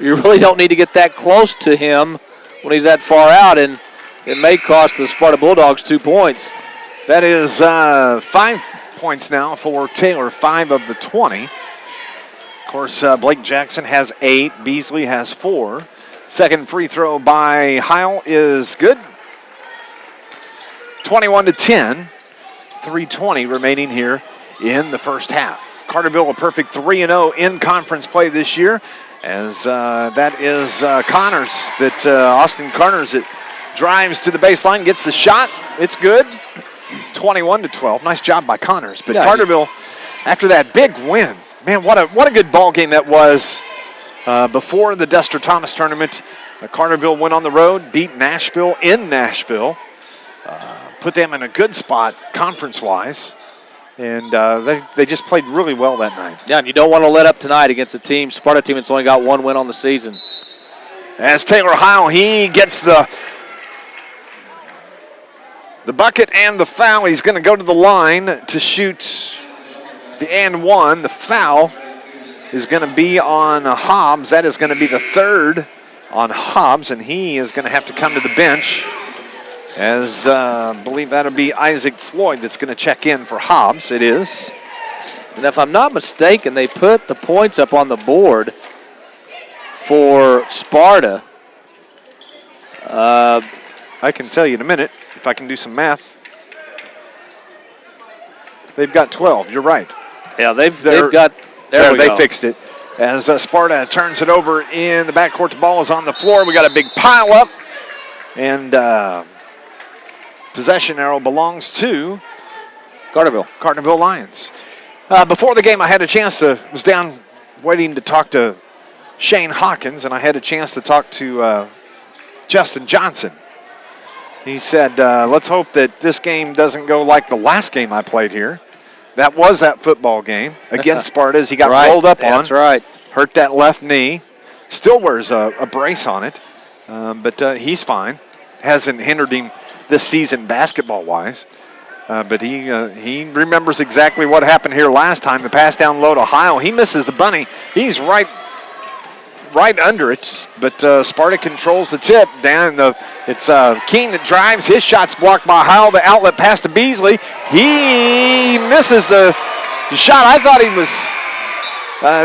you really don't need to get that close to him when he's that far out, and it may cost the Sparta Bulldogs 2 points. That is 5 points now for Taylor, 5 of the 20. Of course, Blake Jackson has 8. Beasley has 4. Second free throw by Heil is good. 21-10. 3:20 remaining here in the first half. Carterville a perfect 3-0 in conference play this year, as that is Connors, that Austin Connors, that drives to the baseline, gets the shot. It's good. 21-12. Nice job by Connors. But yeah, Carterville, after that big win, man, what a good ball game that was before the Dester Thomas tournament. Carterville went on the road, beat Nashville in Nashville. Put them in a good spot conference-wise, and they just played really well that night. Yeah, and you don't want to let up tonight against a Sparta team that's only got 1 win on the season. As Taylor Heil, he gets the bucket and the foul. He's going to go to the line to shoot the and 1. The foul is going to be on Hobbs. That is going to be the 3rd on Hobbs, and he is going to have to come to the bench. As I believe that'll be Isaac Floyd that's going to check in for Hobbs. It is. And if I'm not mistaken, they put the points up on the board for Sparta. I can tell you in a minute if I can do some math. They've got 12. You're right. Yeah, they've got. There we go. They go. fixed it. As Sparta turns it over in the backcourt, the ball is on the floor. We got a big pile up, and possession arrow belongs to Carterville Lions. Before the game, I had a chance was down waiting to talk to Shane Hawkins, and I had a chance to talk to Justin Johnson. He said, let's hope that this game doesn't go like the last game I played here. That was that football game against Sparta as he got rolled up on. That's right. Hurt that left knee. Still wears a brace on it, but he's fine. Hasn't hindered him this season basketball-wise. But he remembers exactly what happened here last time. The pass down low to Heil. He misses the bunny. He's right under it, but Sparta controls the tip. It's King that drives. His shot's blocked by Heil. The outlet pass to Beasley. He misses the shot. I thought he was,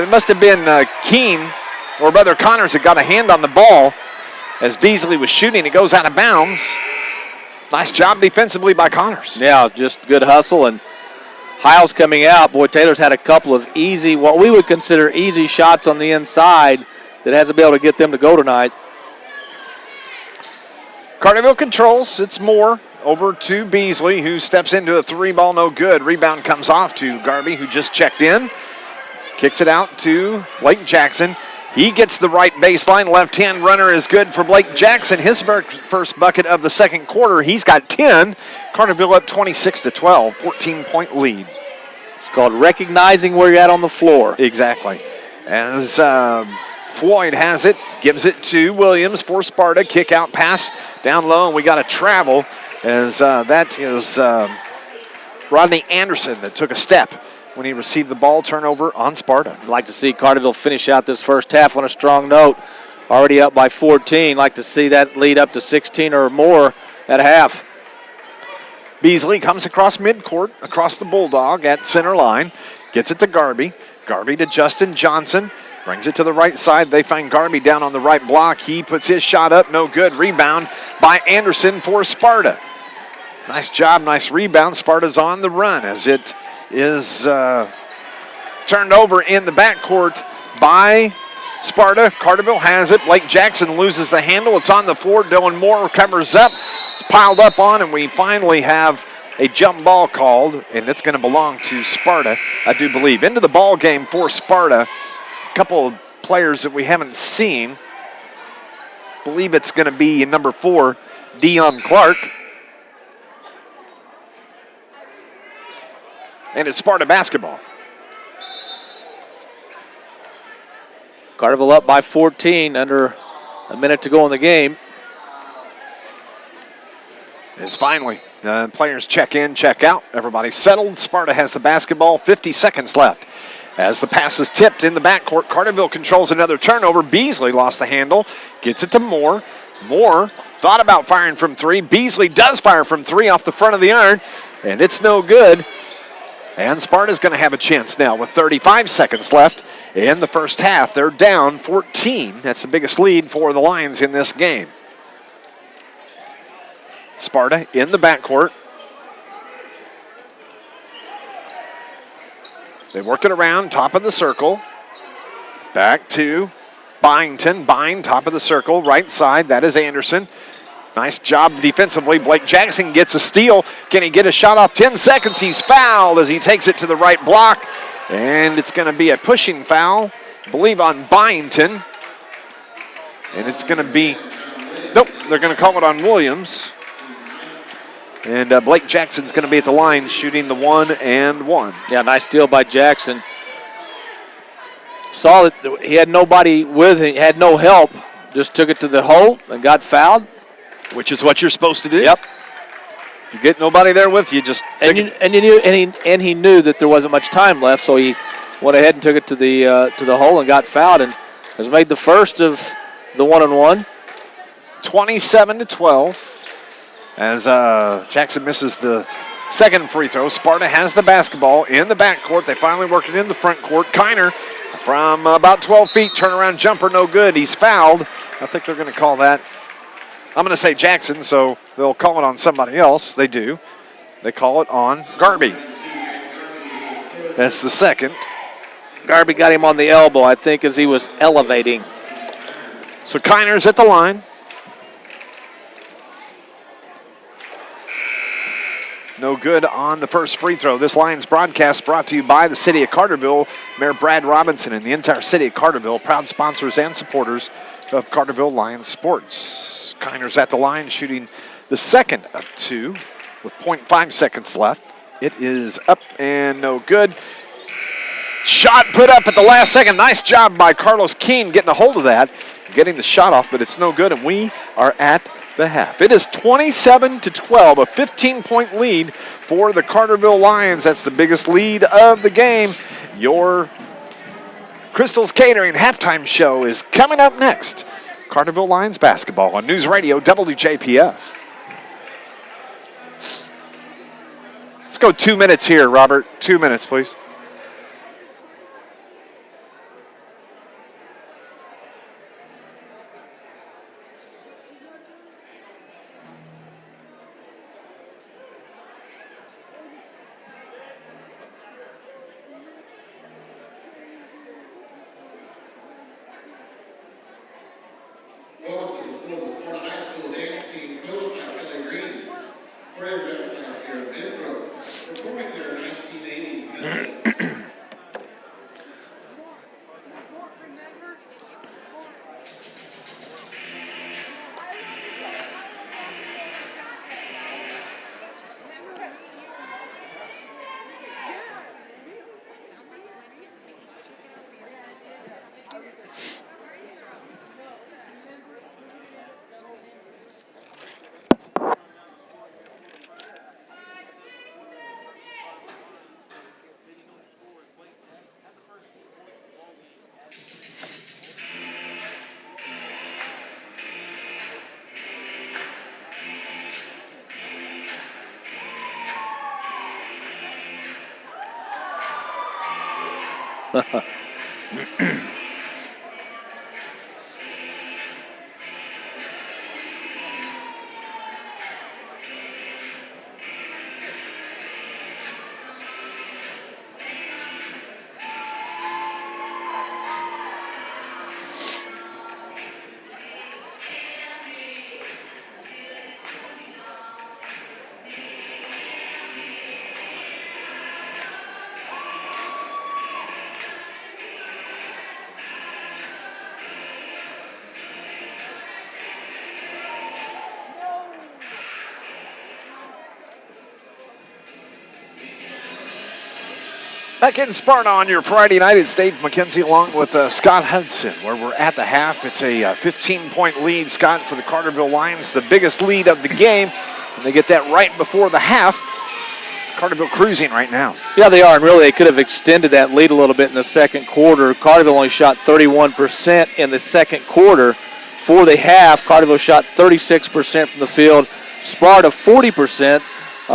it must have been Keene or Brother Connors that got a hand on the ball as Beasley was shooting. It goes out of bounds. Nice job defensively by Connors. Yeah, just good hustle, and Heil's coming out. Boy, Taylor's had a couple of easy, what we would consider easy shots on the inside that hasn't been able to get them to go tonight. Carterville controls. It's Moore over to Beasley, who steps into a 3-ball, no good. Rebound comes off to Garvey, who just checked in. Kicks it out to Blake Jackson. He gets the right baseline. Left-hand runner is good for Blake Jackson. His first bucket of the second quarter. He's got 10. Carterville up 26-12, 14-point lead. called recognizing where you're at on the floor. Exactly. As Floyd has it, gives it to Williams for Sparta. Kick out pass down low, and we got a travel as that is Rodney Anderson that took a step when he received the ball. Turnover on Sparta. I'd like to see Carterville finish out this first half on a strong note. Already up by 14. Like to see that lead up to 16 or more at half. Beasley comes across midcourt, across the Bulldog at center line. Gets it to Garby. Garby to Justin Johnson. Brings it to the right side. They find Garby down on the right block. He puts his shot up. No good. Rebound by Anderson for Sparta. Nice job. Nice rebound. Sparta's on the run as it is turned over in the backcourt by Sparta. Carterville has it. Blake Jackson loses the handle. It's on the floor. Dylan Moore covers up. It's piled up on, and we finally have a jump ball called, and it's going to belong to Sparta, I do believe. Into the ball game for Sparta. A couple of players that we haven't seen. I believe it's going to be number 4, Dion Clark. And it's Sparta basketball. Carterville up by 14, under a minute to go in the game. Is finally players check in, check out. Everybody's settled. Sparta has the basketball. 50 seconds left. As the pass is tipped in the backcourt, Carterville controls another turnover. Beasley lost the handle. Gets it to Moore. Moore thought about firing from 3. Beasley does fire from 3 off the front of the iron, and it's no good. And Sparta's going to have a chance now with 35 seconds left in the first half. They're down 14. That's the biggest lead for the Lions in this game. Sparta in the backcourt. They work it around, top of the circle. Back to Byington. Byne, top of the circle, right side. That is Anderson. Nice job defensively. Blake Jackson gets a steal. Can he get a shot off? 10 seconds. He's fouled as he takes it to the right block. And it's going to be a pushing foul, I believe, on Byington. And it's going to be, nope, they're going to call it on Williams. And Blake Jackson's going to be at the line shooting the 1 and 1. Yeah, nice steal by Jackson. Saw that he had nobody with him, had no help. Just took it to the hole and got fouled. Which is what you're supposed to do. Yep. If you get nobody there with you, just and he knew that there wasn't much time left, so he went ahead and took it to the hole and got fouled and has made the first of the 1 and 1. 27-12. As Jackson misses the second free throw. Sparta has the basketball in the backcourt. They finally work it in the front court. Kiner from about 12 feet, turnaround jumper, no good. He's fouled. I think they're going to call that. I'm going to say Jackson, so they'll call it on somebody else. They do. They call it on Garby. That's the second. Garby got him on the elbow, I think, as he was elevating. So Kiner's at the line. No good on the first free throw. This Lions broadcast brought to you by the City of Carterville. Mayor Brad Robinson and the entire City of Carterville, proud sponsors and supporters of Carterville Lions sports. Kiner's at the line shooting the second of 2 with 0.5 seconds left. It is up and no good. Shot put up at the last second. Nice job by Carlos Keene getting a hold of that, getting the shot off, but it's no good, and we are at the half. It is 27-12, a 15-point lead for the Carterville Lions. That's the biggest lead of the game. Your Crystal's Catering halftime show is coming up next. Carterville Lions basketball on News Radio WJPF. Let's go 2 minutes here, Robert. 2 minutes, please. Welcome to the Sparta High School dance team, coached by Kelly Green. Choreographed by Sierra Benbrook, performing their 1980s Back in Sparta on your Friday night, it's Dave McKenzie along with Scott Hudson, where we're at the half. It's a 15-point lead, Scott, for the Carterville Lions, the biggest lead of the game. And they get that right before the half. Carterville cruising right now. Yeah, they are, and really they could have extended that lead a little bit in the second quarter. Carterville only shot 31% in the second quarter. For the half, Carterville shot 36% from the field. Sparta 40%.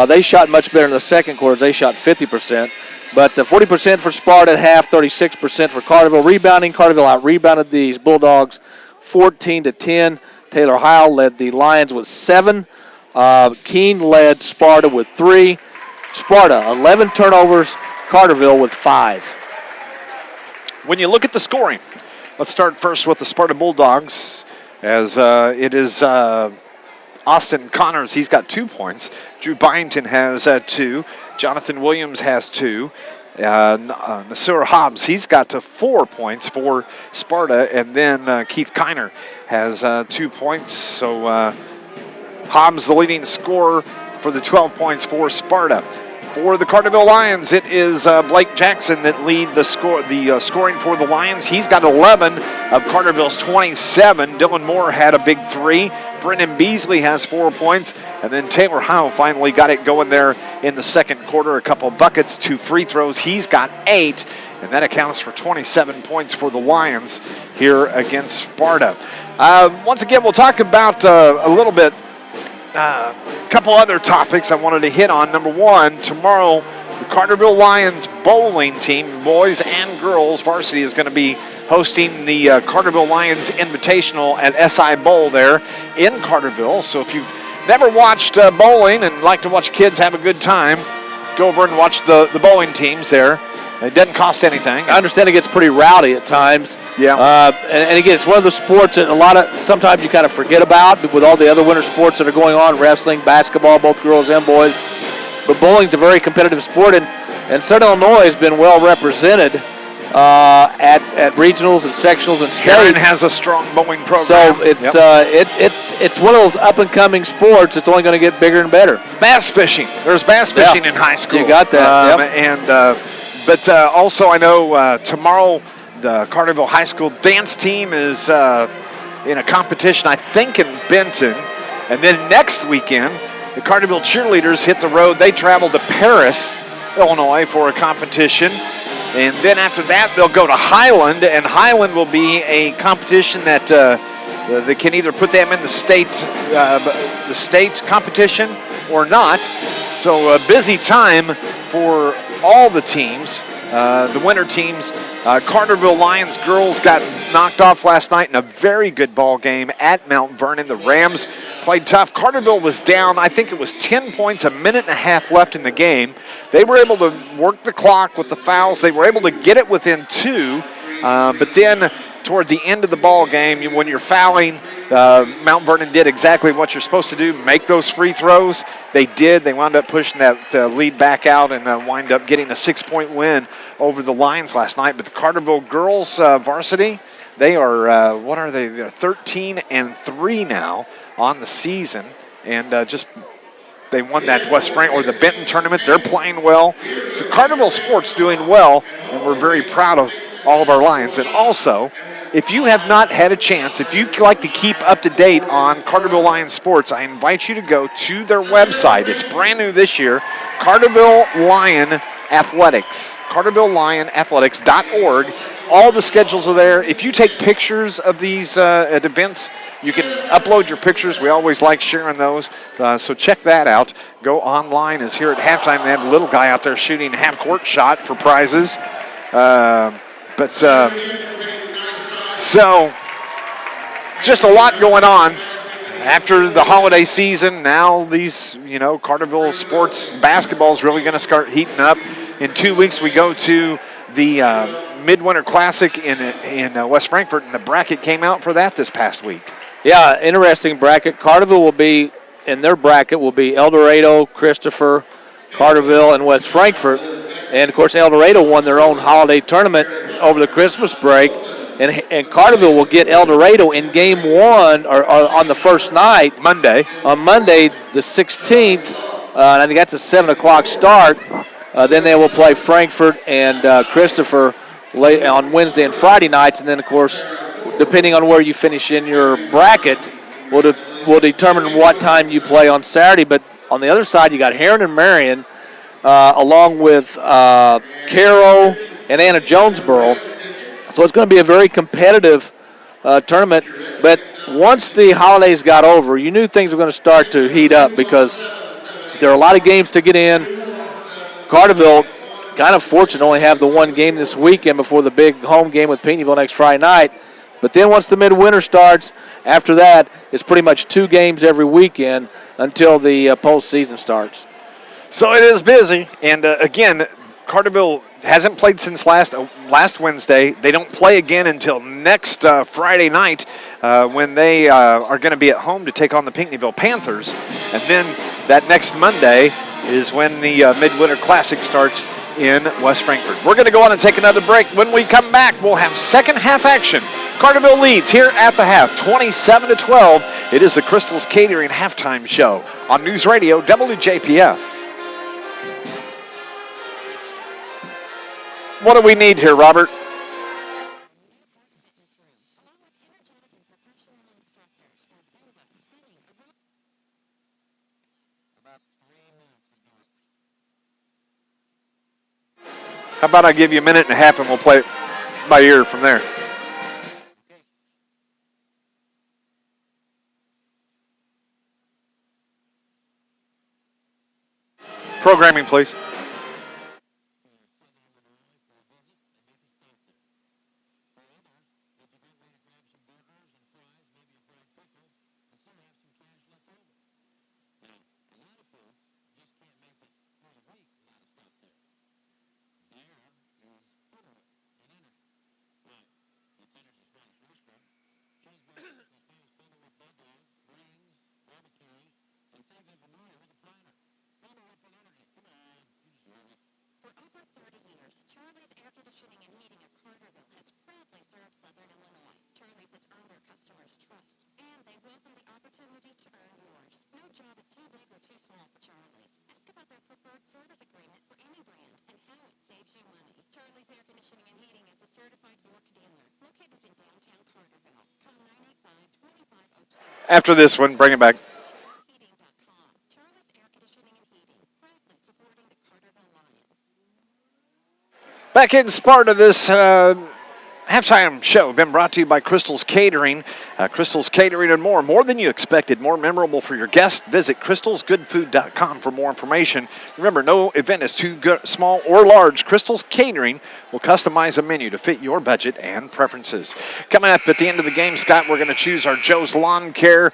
They shot much better in the second quarter. They shot 50%. But 40% for Sparta at half, 36% for Carterville. Rebounding, Carterville out-rebounded these Bulldogs 14-10. Taylor Heil led the Lions with 7. Keene led Sparta with 3. Sparta, 11 turnovers. Carterville with 5. When you look at the scoring, let's start first with the Sparta Bulldogs, as it is Austin Connors. He's got 2 points. Drew Byington has 2. Jonathan Williams has 2. Nasir Hobbs, he's got to 4 points for Sparta. And then Keith Kiner has 2 points. So Hobbs, the leading scorer for the 12 points for Sparta. For the Carterville Lions, it is Blake Jackson that lead the scoring for the Lions. He's got 11 of Carterville's 27. Dylan Moore had a big 3. Brendan Beasley has 4 points. And then Taylor Howe finally got it going there in the second quarter. A couple buckets, 2 free throws. He's got 8. And that accounts for 27 points for the Lions here against Sparta. Once again, we'll talk about a little bit a couple other topics I wanted to hit on. Number one, tomorrow the Carterville Lions bowling team, boys and girls varsity, is going to be hosting the Carterville Lions Invitational at SI Bowl there in Carterville. So if you've never watched bowling and like to watch kids have a good time, go over and watch the bowling teams there. It doesn't cost anything. I understand it gets pretty rowdy at times. Yeah. And again, it's one of the sports that sometimes you kind of forget about with all the other winter sports that are going on, wrestling, basketball, both girls and boys. But bowling's a very competitive sport, and Southern Illinois has been well represented at regionals and sectionals and states. Karen has a strong bowling program. So it's one of those up-and-coming sports. It's only going to get bigger and better. Bass fishing. There's bass fishing in high school. You got that. But also I know tomorrow the Carterville High School dance team is in a competition, I think, in Benton. And then next weekend, the Carterville cheerleaders hit the road. They travel to Paris, Illinois for a competition. And then after that, they'll go to Highland, and Highland will be a competition that they can either put them in the state competition or not. So a busy time for all the teams, the winter teams. Carterville Lions girls got knocked off last night in a very good ball game at Mount Vernon. The Rams played tough. Carterville was down, I think it was 10 points, a minute and a half left in the game. They were able to work the clock with the fouls. They were able to get it within 2, but then toward the end of the ball game, when you're fouling, Mount Vernon did exactly what you're supposed to do, make those free throws. They did. They wound up pushing that lead back out and wind up getting a 6-point win over the Lions last night. But the Carterville girls varsity, they are, what are they? They're 13-3 now on the season. And they won that West Frank or the Benton tournament. They're playing well. So Carterville sports doing well, and we're very proud of all of our Lions. And also, if you have not had a chance, if you like to keep up to date on Carterville Lions sports, I invite you to go to their website. It's brand new this year, Carterville Lion Athletics, cartervillelionathletics.org. All the schedules are there. If you take pictures of these at events, you can upload your pictures. We always like sharing those. So check that out. Go online. As here at halftime, they had a little guy out there shooting a half-court shot for prizes. But so just a lot going on. After the holiday season, now these, Carterville sports basketball is really going to start heating up. In 2 weeks, we go to the Midwinter Classic in West Frankfort, and the bracket came out for that this past week. Yeah, interesting bracket. Carterville will be, in their bracket, will be El Dorado, Christopher, Carterville, and West Frankfort. And, of course, El Dorado won their own holiday tournament over the Christmas break. And Carterville will get El Dorado in game one or on the first night. Monday. On Monday, the 16th. And I think that's a 7 o'clock start. Then they will play Frankfort and Christopher late on Wednesday and Friday nights. And then, of course, depending on where you finish in your bracket, will determine what time you play on Saturday. But on the other side, you got Heron and Marion, along with Caro and Anna Jonesboro. So it's going to be a very competitive tournament. But once the holidays got over, you knew things were going to start to heat up because there are a lot of games to get in. Carterville, kind of fortunate, only have the one game this weekend before the big home game with Pinckneyville next Friday night. But then once the midwinter starts, after that, it's pretty much 2 games every weekend until the postseason starts. So it is busy. And, again, Carterville hasn't played since last Wednesday. They don't play again until next Friday night when they are going to be at home to take on the Pinckneyville Panthers. And then that next Monday is when the Midwinter Classic starts in West Frankfort. We're going to go on and take another break. When we come back, we'll have second half action. Carterville leads here at the half, 27-12. It is the Crystals Catering halftime show on NewsRadio WJPF. What do we need here, Robert? How about I give you a minute and a half and we'll play it by ear from there. Programming, please. After this one, bring it back. Back in Sparta, this halftime show been brought to you by Crystals Catering. Crystals Catering and more. More than you expected, more memorable for your guests. Visit crystalsgoodfood.com for more information. Remember, no event is too small or large. Crystals Catering will customize a menu to fit your budget and preferences. Coming up at the end of the game, Scott, we're going to choose our Joe's Lawn Care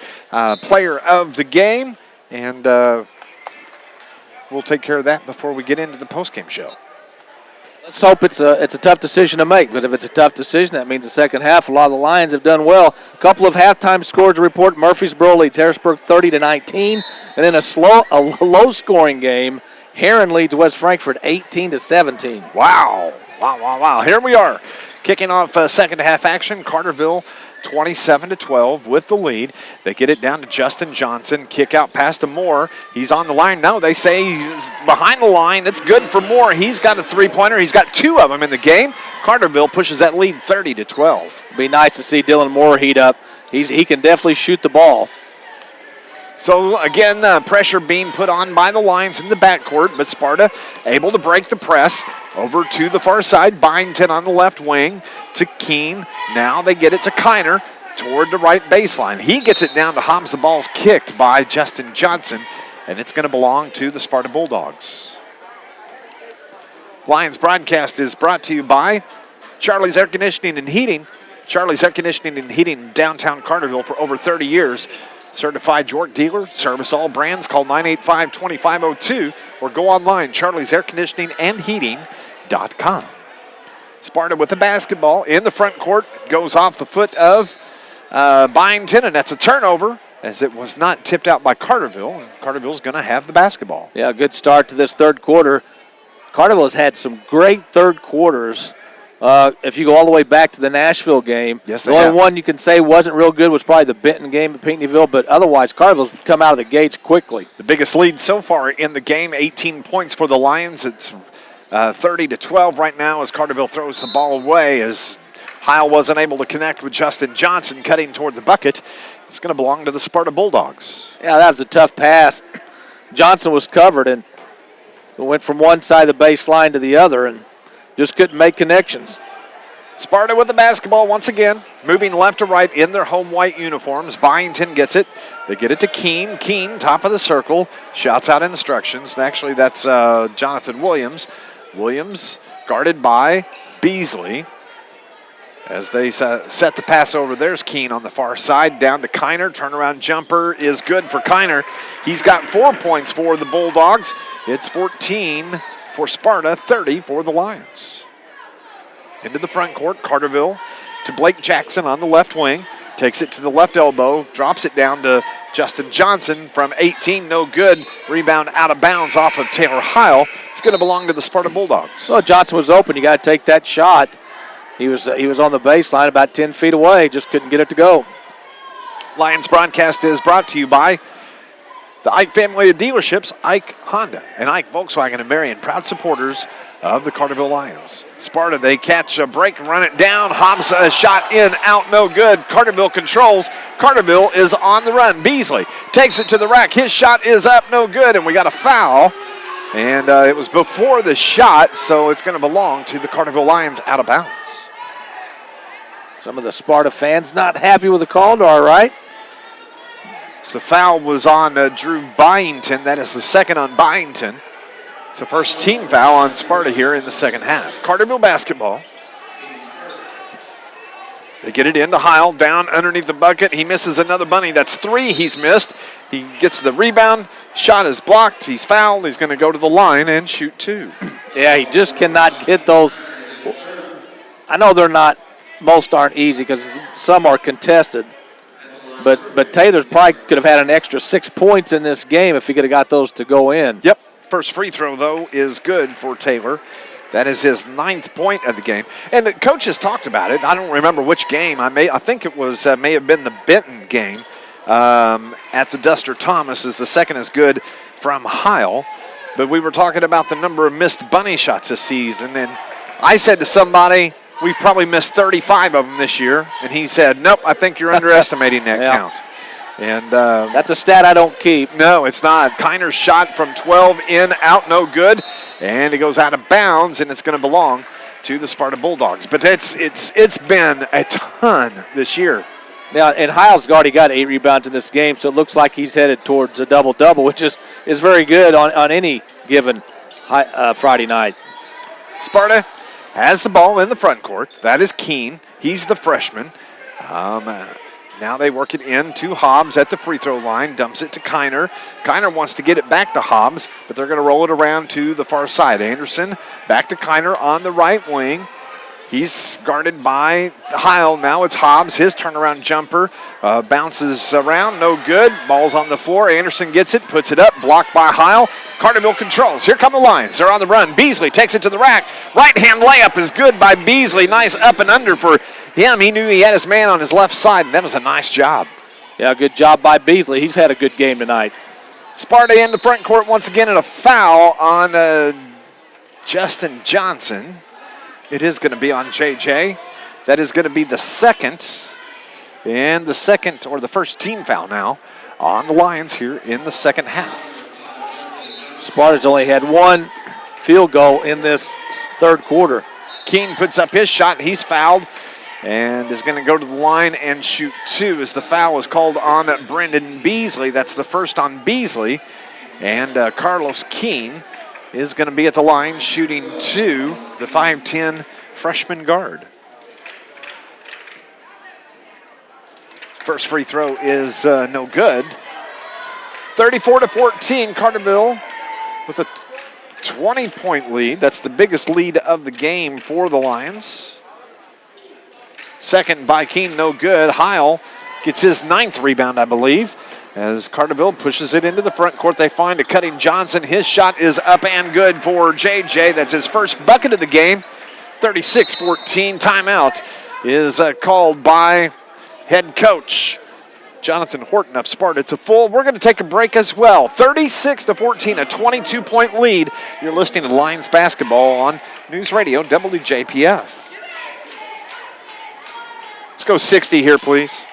player of the game. And we'll take care of that before we get into the postgame show. Let's hope it's a tough decision to make, because if it's a tough decision, that means the second half, a lot of the Lions have done well. A couple of halftime scores to report. Murfreesboro leads Harrisburg 30-19, and then a low-scoring game. Heron leads West Frankfort 18-17. Wow. Here we are, kicking off second half action. Carterville 27-12 with the lead. They get it down to Justin Johnson. Kick out pass to Moore. He's on the line. No, they say he's behind the line. That's good for Moore. He's got a three-pointer. He's got 2 of them in the game. Carterville pushes that lead 30-12. It'd be nice to see Dylan Moore heat up. He can definitely shoot the ball. So, again, pressure being put on by the Lions in the backcourt, but Sparta able to break the press. Over to the far side, Byington on the left wing to Keene. Now they get it to Kiner toward the right baseline. He gets it down to Hobbs. The ball's kicked by Justin Johnson, and it's going to belong to the Sparta Bulldogs. Lions broadcast is brought to you by Charlie's Air Conditioning and Heating. Charlie's Air Conditioning and Heating in downtown Carterville for over 30 years. Certified York dealer, service all brands. Call 985-2502 or go online, charliesairconditioningandheating.com. Sparta with the basketball in the front court. Goes off the foot of Byington, and that's a turnover as it was not tipped out by Carterville. And Carterville's going to have the basketball. Yeah, good start to this third quarter. Carterville has had some great third quarters. If you go all the way back to the Nashville game, yes, the only one you can say wasn't real good was probably the Benton game at Pinckneyville, but otherwise Carterville's come out of the gates quickly. The biggest lead so far in the game, 18 points for the Lions. It's 30-12 right now as Carterville throws the ball away as Heil wasn't able to connect with Justin Johnson cutting toward the bucket. It's going to belong to the Sparta Bulldogs. Yeah, that was a tough pass. Johnson was covered and went from one side of the baseline to the other and just couldn't make connections. Sparta with the basketball once again, moving left to right in their home white uniforms. Byington gets it. They get it to Keene. Keene, top of the circle, shouts out instructions. Actually, that's Jonathan Williams. Williams guarded by Beasley. As they set the pass over, there's Keene on the far side, down to Kiner. Turnaround jumper is good for Kiner. He's got 4 points for the Bulldogs. It's 14 for Sparta, 30 for the Lions. Into the front court, Carterville to Blake Jackson on the left wing. Takes it to the left elbow, drops it down to Justin Johnson from 18, no good. Rebound out of bounds off of Taylor Heil. It's going to belong to the Sparta Bulldogs. Well, Johnson was open. You got to take that shot. He was on the baseline about 10 feet away, just couldn't get it to go. Lions broadcast is brought to you by the Ike family of dealerships, Ike Honda and Ike Volkswagen and Marion, proud supporters of the Carterville Lions. Sparta, they catch a break, run it down. Hobbs, a shot in, out, no good. Carterville controls. Carterville is on the run. Beasley takes it to the rack. His shot is up, no good, and we got a foul. And it was before the shot, so it's going to belong to the Carterville Lions out of bounds. Some of the Sparta fans not happy with the call, all right. So the foul was on Drew Byington. That is the second on Byington. It's the first team foul on Sparta here in the second half. Carterville basketball. They get it into Heil, down underneath the bucket. He misses another bunny. That's 3 he's missed. He gets the rebound. Shot is blocked. He's fouled. He's going to go to the line and shoot 2. Yeah, he just cannot get those. I know most aren't easy because some are contested. But Taylor's probably could have had an extra 6 points in this game if he could have got those to go in. Yep. First free throw, though, is good for Taylor. That is his 9th point of the game. And the coach has talked about it. I don't remember which game. I think it was may have been the Benton game at the Duster Thomas. Is the second is good from Heil. But we were talking about the number of missed bunny shots this season. And I said to somebody, we've probably missed 35 of them this year. And he said, nope, I think you're underestimating that count. And that's a stat I don't keep. No, it's not. Kiner's shot from 12 in, out, no good. And it goes out of bounds, and it's going to belong to the Sparta Bulldogs. But it's been a ton this year. Now, and Heil's already got 8 rebounds in this game, so it looks like he's headed towards a double-double, which is very good on any given Friday night. Sparta has the ball in the front court. That is Keene. He's the freshman. Now they work it in to Hobbs at the free throw line, dumps it to Kiner. Kiner wants to get it back to Hobbs, but they're going to roll it around to the far side. Anderson back to Kiner on the right wing. He's guarded by Heil. Now it's Hobbs. His turnaround jumper bounces around. No good. Ball's on the floor. Anderson gets it, puts it up, blocked by Heil. Carterville controls. Here come the Lions. They're on the run. Beasley takes it to the rack. Right-hand layup is good by Beasley. Nice up and under for him. He knew he had his man on his left side, and that was a nice job. Yeah, good job by Beasley. He's had a good game tonight. Sparta in the front court once again, and a foul on Justin Johnson. It is going to be on JJ. That is going to be the second, and the first team foul now on the Lions here in the second half. Sparta's only had 1 field goal in this third quarter. Keene puts up his shot. He's fouled and is going to go to the line and shoot 2 as the foul is called on Brendan Beasley. That's the first on Beasley. And Carlos Keene is going to be at the line shooting 2, the 5'10 freshman guard. First free throw is no good. 34-14, Carterville with a 20-point lead. That's the biggest lead of the game for the Lions. Second by Keene, no good. Heil gets his 9th rebound, I believe, as Carterville pushes it into the front court. They find a cutting Johnson. His shot is up and good for JJ. That's his first bucket of the game. 36-14. Timeout is called by head coach Jonathan Horton of Sparta. It's a full. We're going to take a break as well. 36-14, a 22-point lead. You're listening to Lions basketball on News Radio WJPF. Let's go 60 here, please.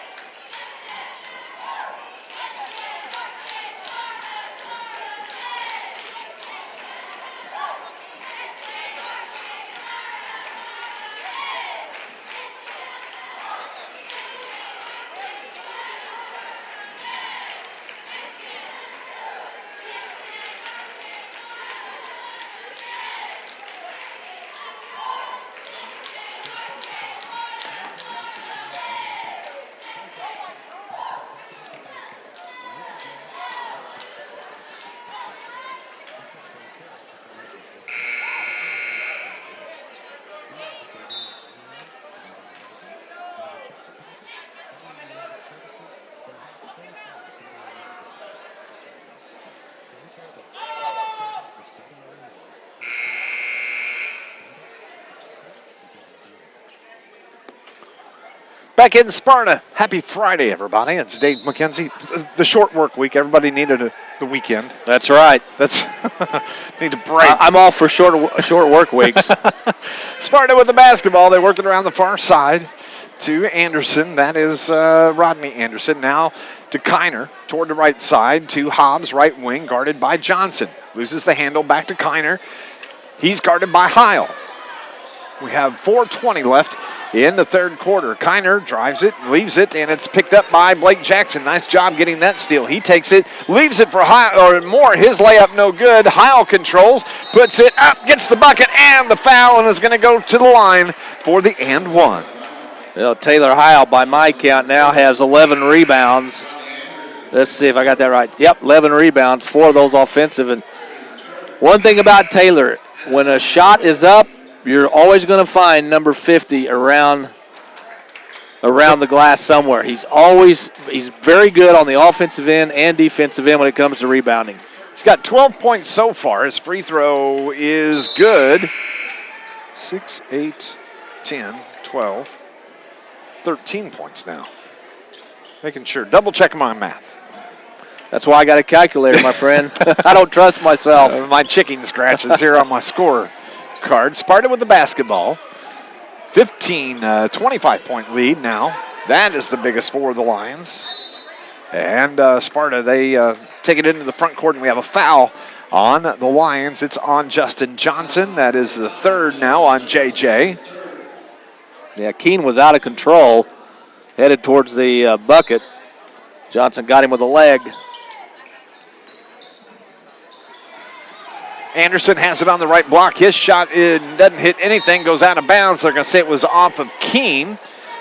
Back in Sparta. Happy Friday, everybody. It's Dave McKenzie. The short work week. Everybody needed the weekend. That's right. That's need a break. I'm all for short work weeks. Sparta with the basketball. They work it around the far side to Anderson. That is Rodney Anderson. Now to Kiner toward the right side to Hobbs, right wing, guarded by Johnson. Loses the handle back to Kiner. He's guarded by Heil. We have 4:20 left in the third quarter. Kiner drives it, leaves it, and it's picked up by Blake Jackson. Nice job getting that steal. He takes it, leaves it for Heil, or more. His layup no good. Heil controls, puts it up, gets the bucket, and the foul, and is going to go to the line for the and one. Well, Taylor Heil, by my count, now has 11 rebounds. Let's see if I got that right. Yep, 11 rebounds, 4 of those offensive. And one thing about Taylor, when a shot is up, you're always going to find number 50 around the glass somewhere. He's very good on the offensive end and defensive end when it comes to rebounding. He's got 12 points so far. His free throw is good. 6, 8, 10, 12, 13 points now. Making sure. Double check my math. That's why I got a calculator, my friend. I don't trust myself. My chicken scratches here on my score card. Sparta with the basketball. 25-point lead now. That is the biggest for the Lions. And Sparta, they take it into the front court, and we have a foul on the Lions. It's on Justin Johnson. That is the third now on JJ. Yeah, Keene was out of control, headed towards the bucket. Johnson got him with a leg. Anderson has it on the right block. His shot doesn't hit anything, goes out of bounds. They're going to say it was off of Keene.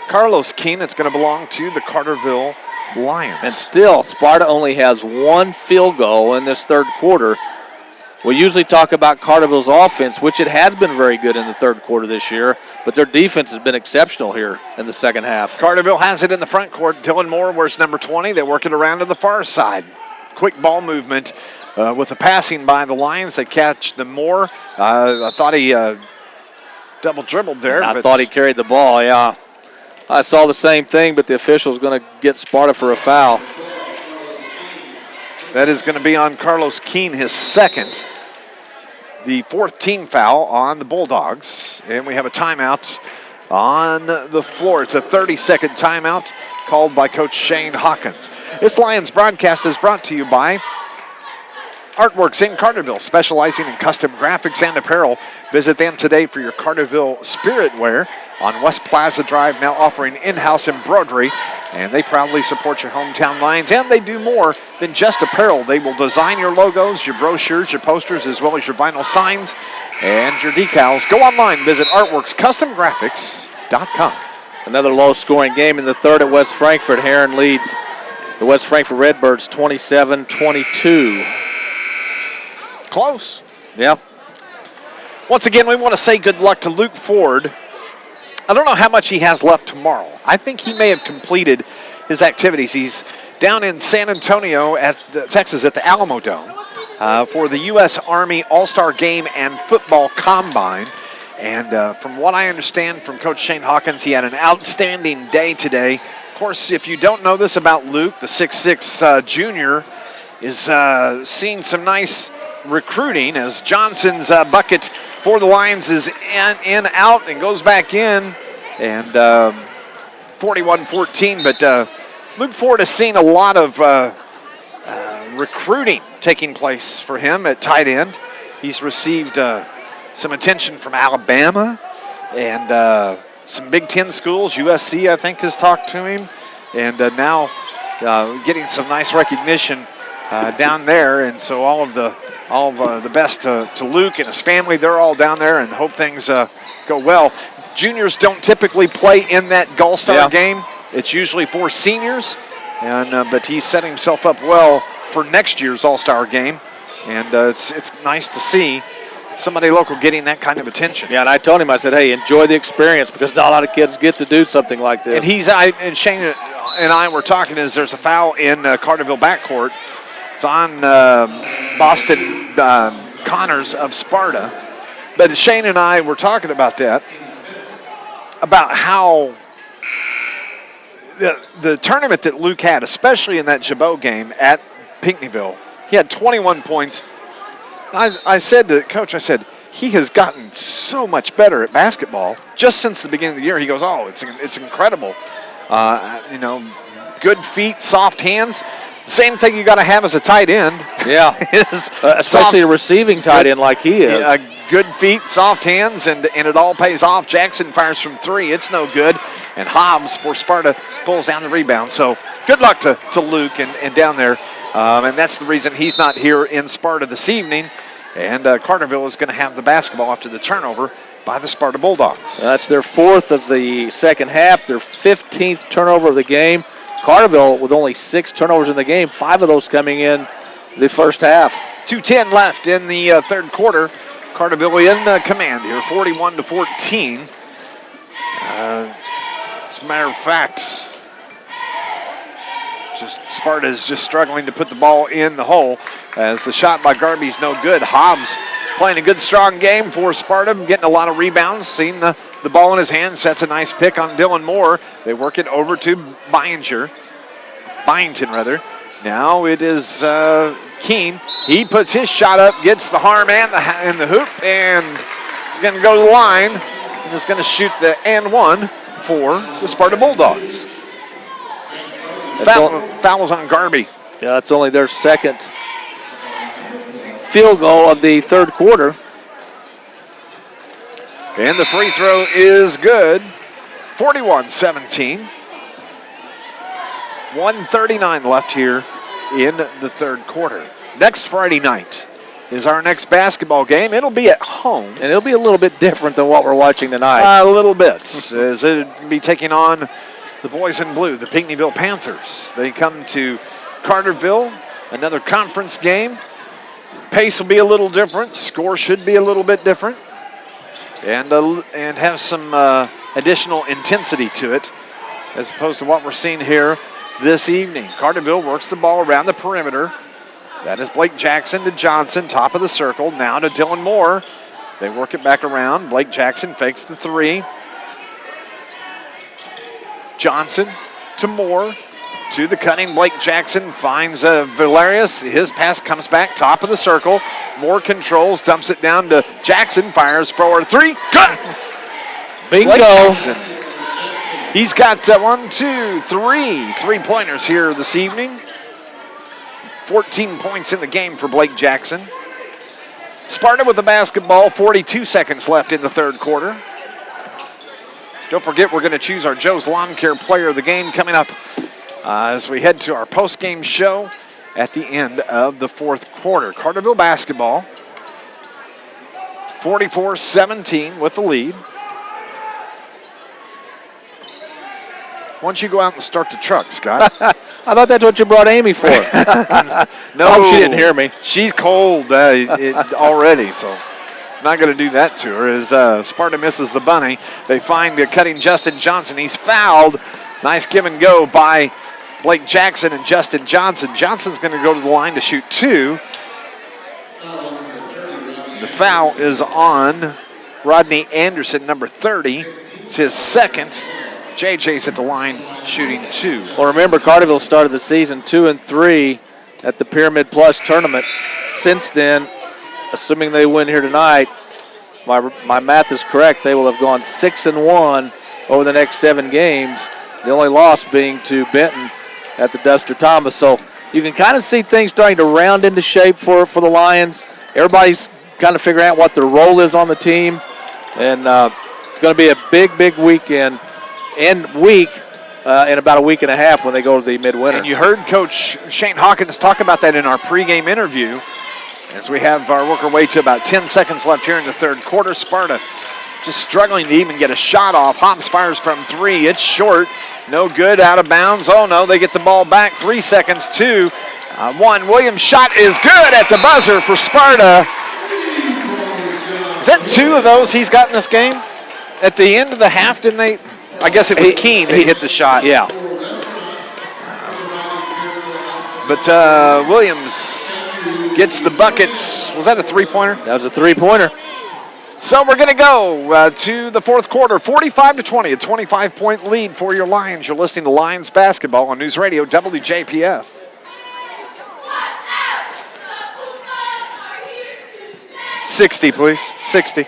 Carlos Keene. It's going to belong to the Carterville Lions. And still, Sparta only has 1 field goal in this third quarter. We usually talk about Carterville's offense, which it has been very good in the third quarter this year, but their defense has been exceptional here in the second half. Carterville has it in the front court. Dylan Moore wears number 20. They work it around to the far side. Quick ball movement with the passing by the Lions. They catch the Moore. I thought he double dribbled there. I thought he carried the ball, yeah. I saw the same thing, but the official's going to get Sparta for a foul. That is going to be on Carlos Keene, his second. The 4th team foul on the Bulldogs. And we have a timeout on the floor. It's a 30-second timeout called by Coach Shane Hawkins. This Lions broadcast is brought to you by Artworks in Carterville, specializing in custom graphics and apparel. Visit them today for your Carterville spirit wear on West Plaza Drive, now offering in-house embroidery. And they proudly support your hometown Lions, and they do more than just apparel. They will design your logos, your brochures, your posters, as well as your vinyl signs and your decals. Go online, visit artworkscustomgraphics.com. Another low-scoring game in the third at West Frankfort. Heron leads the West Frankfort Redbirds 27-22. Close. Yep. Once again, we want to say good luck to Luke Ford. I don't know how much he has left tomorrow. I think he may have completed his activities. He's down in San Antonio, Texas, at the Alamo Dome for the U.S. Army All-Star Game and Football Combine. And from what I understand from Coach Shane Hawkins, he had an outstanding day today. Of course, if you don't know this about Luke, the 6'6 junior is seeing some nice recruiting as Johnson's bucket for the Lions is in, out, and goes back in, and 41-14. But Luke Ford has seen a lot of recruiting taking place for him at tight end. He's received some attention from Alabama and some Big Ten schools. USC, I think, has talked to him, and now getting some nice recognition down there. And so all of the best to Luke and his family. They're all down there and hope things go well. Juniors don't typically play in that All-Star game. It's usually for seniors, and but he's setting himself up well for next year's All-Star game, and it's nice to see somebody local getting that kind of attention. Yeah, and I told him, I said, hey, enjoy the experience because not a lot of kids get to do something like this. And Shane and I were talking as there's a foul in Carterville backcourt. It's on Boston Connors of Sparta. But Shane and I were talking about that, about how the tournament that Luke had, especially in that Jabot game at Pinckneyville, he had 21 points. I said to Coach, I said, he has gotten so much better at basketball just since the beginning of the year. He goes, oh, it's incredible. Good feet, soft hands. Same thing you got to have as a tight end. Yeah, especially a receiving tight end like he is. Good feet, soft hands, and it all pays off. Jackson fires from three. It's no good. And Hobbs for Sparta pulls down the rebound. So good luck to Luke and down there. And that's the reason he's not here in Sparta this evening. And Carterville is going to have the basketball after the turnover by the Sparta Bulldogs. That's their fourth of the second half, their 15th turnover of the game. Carterville with only 6 turnovers in the game, 5 of those coming in the first half. 2:10 left in the third quarter. Carterville in command here, 41-14. As a matter of fact, Sparta's just struggling to put the ball in the hole as the shot by Garby's no good. Hobbs playing a good, strong game for Sparta, getting a lot of rebounds, seeing the ball in his hand, sets a nice pick on Dylan Moore. They work it over to Byington. Now it is Keene. He puts his shot up, gets the harm and the hoop, and it's going to go to the line, and is going to shoot the and one for the Sparta Bulldogs. Fouls on Garby. Yeah, that's only their second field goal of the third quarter. And the free throw is good. 41-17. 1:39 left here in the third quarter. Next Friday night is our next basketball game. It'll be at home. And it'll be a little bit different than what we're watching tonight. A little bit. As it'll be taking on the boys in blue, the Pinckneyville Panthers. They come to Carterville, another conference game. Pace will be a little different. Score should be a little bit different. And have some additional intensity to it as opposed to what we're seeing here this evening. Carterville works the ball around the perimeter. That is Blake Jackson to Johnson, top of the circle. Now to Dylan Moore. They work it back around. Blake Jackson fakes the three. Johnson to Moore. To the cutting, Blake Jackson finds Valerius. His pass comes back, top of the circle. Moore controls, dumps it down to Jackson, fires forward three. Good! Bingo! He's got 1, 2, 3 3-pointers here this evening. 14 points in the game for Blake Jackson. Sparta with the basketball, 42 seconds left in the third quarter. Don't forget, we're going to choose our Joe's Lawn Care Player of the Game coming up as we head to our post-game show at the end of the fourth quarter. Carterville basketball, 44-17 with the lead. Why don't you go out and start the truck, Scott? I thought that's what you brought Amy for. No, I hope she didn't hear me. She's cold already, so I'm not going to do that to her. As Sparta misses the bunny, they find cutting Justin Johnson. He's fouled. Nice give and go by Blake Jackson and Justin Johnson. Johnson's going to go to the line to shoot two. The foul is on Rodney Anderson, number 30. It's his second. JJ's at the line shooting two. Well, remember, Carterville started the season 2-3 at the Pyramid Plus tournament. Since then, assuming they win here tonight, my math is correct, they will have gone 6-1 over the next 7 games. The only loss being to Benton at the Duster Thomas. So you can kind of see things starting to round into shape for the Lions. Everybody's kind of figuring out what their role is on the team. And it's going to be a big weekend and week in about a week and a half when they go to the midwinter. And you heard Coach Shane Hawkins talk about that in our pregame interview as we have work our way to about 10 seconds left here in the third quarter. Sparta just struggling to even get a shot off. Hobbs fires from 3. It's short. No good, out of bounds. Oh, no, they get the ball back. 3 seconds, 2. 1. Williams' shot is good at the buzzer for Sparta. Is that 2 of those he's got in this game? At the end of the half, didn't they? I guess it was Keene that hit the shot. Yeah. But Williams gets the bucket. Was that a three-pointer? That was a three-pointer. So we're going to go to the fourth quarter, 45-20, a 25-point lead for your Lions. You're listening to Lions basketball on News Radio WJPF. $60, please. $60.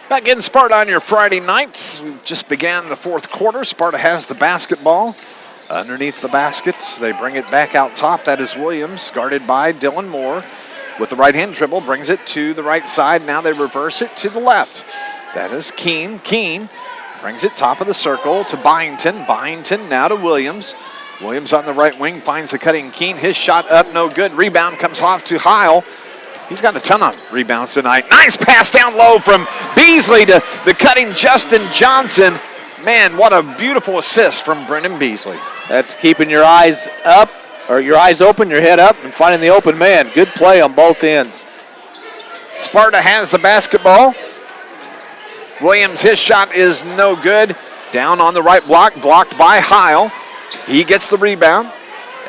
Back in Sparta on your Friday nights. We've just began the fourth quarter. Sparta has the basketball underneath the baskets. They bring it back out top. That is Williams, guarded by Dylan Moore. With the right-hand dribble, brings it to the right side. Now they reverse it to the left. That is Keene. Keene brings it top of the circle to Byington. Byington now to Williams. Williams on the right wing finds the cutting Keene. His shot up, no good. Rebound comes off to Heil. He's got a ton of rebounds tonight. Nice pass down low from Beasley to the cutting Justin Johnson. Man, what a beautiful assist from Brendan Beasley. That's keeping your eyes up, or your eyes open, your head up, and finding the open man. Good play on both ends. Sparta has the basketball. Williams, his shot is no good. Down on the right block, blocked by Heil. He gets the rebound.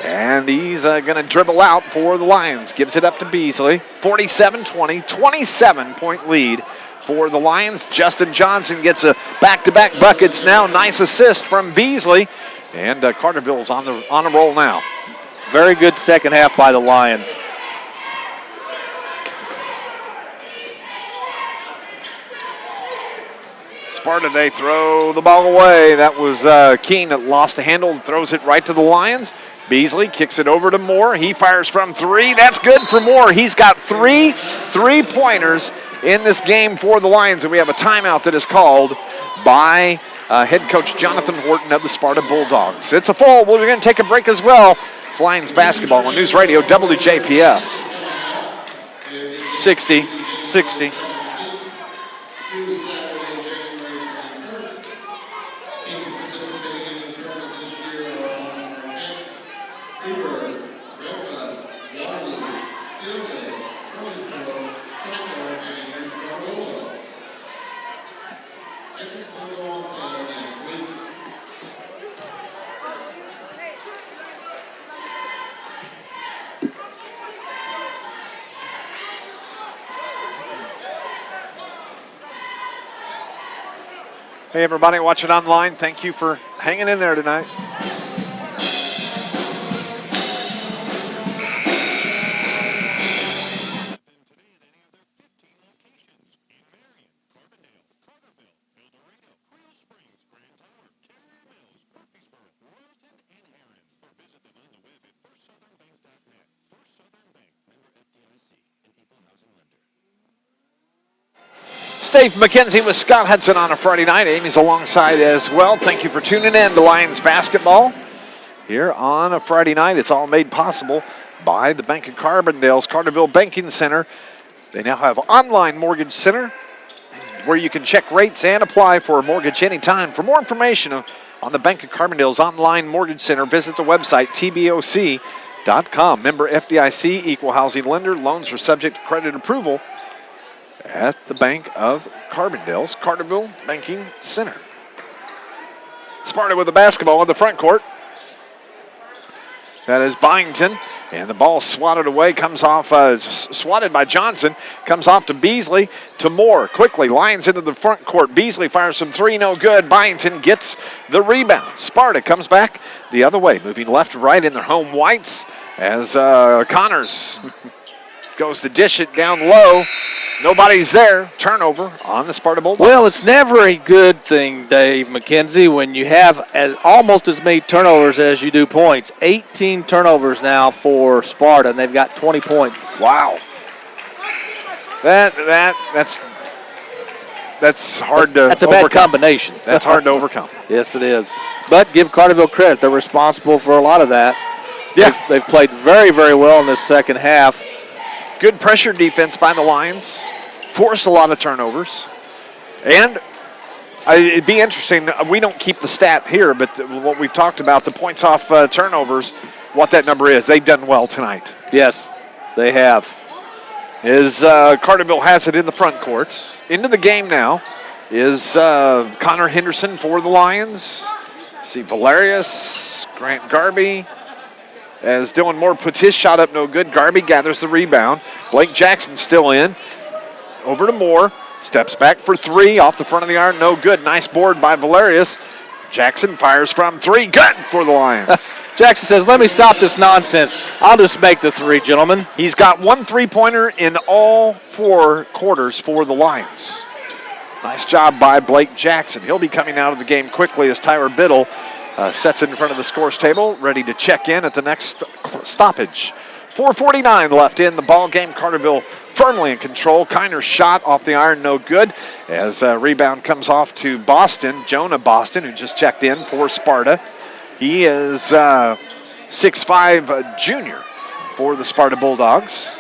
And he's going to dribble out for the Lions. Gives it up to Beasley. 47-20, 27-point lead for the Lions. Justin Johnson gets a back-to-back buckets now. Nice assist from Beasley. And Carterville's on a roll now. Very good second half by the Lions. Sparta, they throw the ball away. That was Keene that lost the handle and throws it right to the Lions. Beasley kicks it over to Moore. He fires from 3. That's good for Moore. He's got 3 3-pointers in this game for the Lions. And we have a timeout that is called by head coach Jonathan Horton of the Sparta Bulldogs. It's a full. We're going to take a break as well. It's Lions basketball on News Radio WJPF. 60. Through Saturday, January 21st. Teams participating in the tournament this year are Marquette, Freeburg, Redbud, Waterloo, Steelville, Murfreesboro, Chaco, and your Sparta Bulldogs. Tickets will go on sale next week. Hey, everybody watching online, thank you for hanging in there tonight. Than today at any of their 15 locations in Marion, Carbondale, Carterville, El Dorado, Creel Springs, Grand Tower, Carrier Mills, Murfreesboro, Royalton, and Heron. Or visit them on the web at firstsouthernbank.net. First Southern Bank, member FDIC, an equal housing lender. Steve McKenzie with Scott Hudson on a Friday night. Amy's alongside as well. Thank you for tuning in to Lions basketball here on a Friday night. It's all made possible by the Bank of Carbondale's Carterville Banking Center. They now have online mortgage center where you can check rates and apply for a mortgage anytime. For more information on the Bank of Carbondale's online mortgage center, visit the website tboc.com. Member FDIC, equal housing lender. Loans are subject to credit approval at the Bank of Carbondale's Carterville Banking Center. Sparta with the basketball in the front court. That is Byington, and the ball swatted away, comes off, swatted by Johnson, comes off to Beasley, to Moore, quickly, Lions into the front court. Beasley fires from three, no good. Byington gets the rebound. Sparta comes back the other way, moving left to right in their home whites, as Connors goes to dish it down low. Nobody's there. Turnover on the Sparta Bulldogs. Well, it's never a good thing, Dave McKenzie, when you have almost as many turnovers as you do points. 18 turnovers now for Sparta, and they've got 20 points. Wow. That's hard to That's a overcome. bad combination. That's hard to overcome. Yes, it is. But give Carterville credit. They're responsible for a lot of that. Yeah. They've played very, very well in this second half. Good pressure defense by the Lions. Forced a lot of turnovers. And it'd be interesting. We don't keep the stat here, but what we've talked about, the points off turnovers, what that number is. They've done well tonight. Yes, they have. Carterville has it in the front court. Into the game now is Connor Henderson for the Lions. See Valerius, Grant Garby. As Dylan Moore puts his shot up, no good. Garby gathers the rebound. Blake Jackson still in. Over to Moore. Steps back for three. Off the front of the iron, no good. Nice board by Valerius. Jackson fires from three. Good for the Lions. Jackson says, let me stop this nonsense. I'll just make the three, gentlemen. He's got one three-pointer in all four quarters for the Lions. Nice job by Blake Jackson. He'll be coming out of the game quickly as Tyler Biddle sets it in front of the scores table, ready to check in at the next stoppage. 4:49 left in the ball game. Carterville firmly in control. Kiner's shot off the iron, no good. As rebound comes off to Boston, Jonah Boston, who just checked in for Sparta. He is 6'5", junior for the Sparta Bulldogs.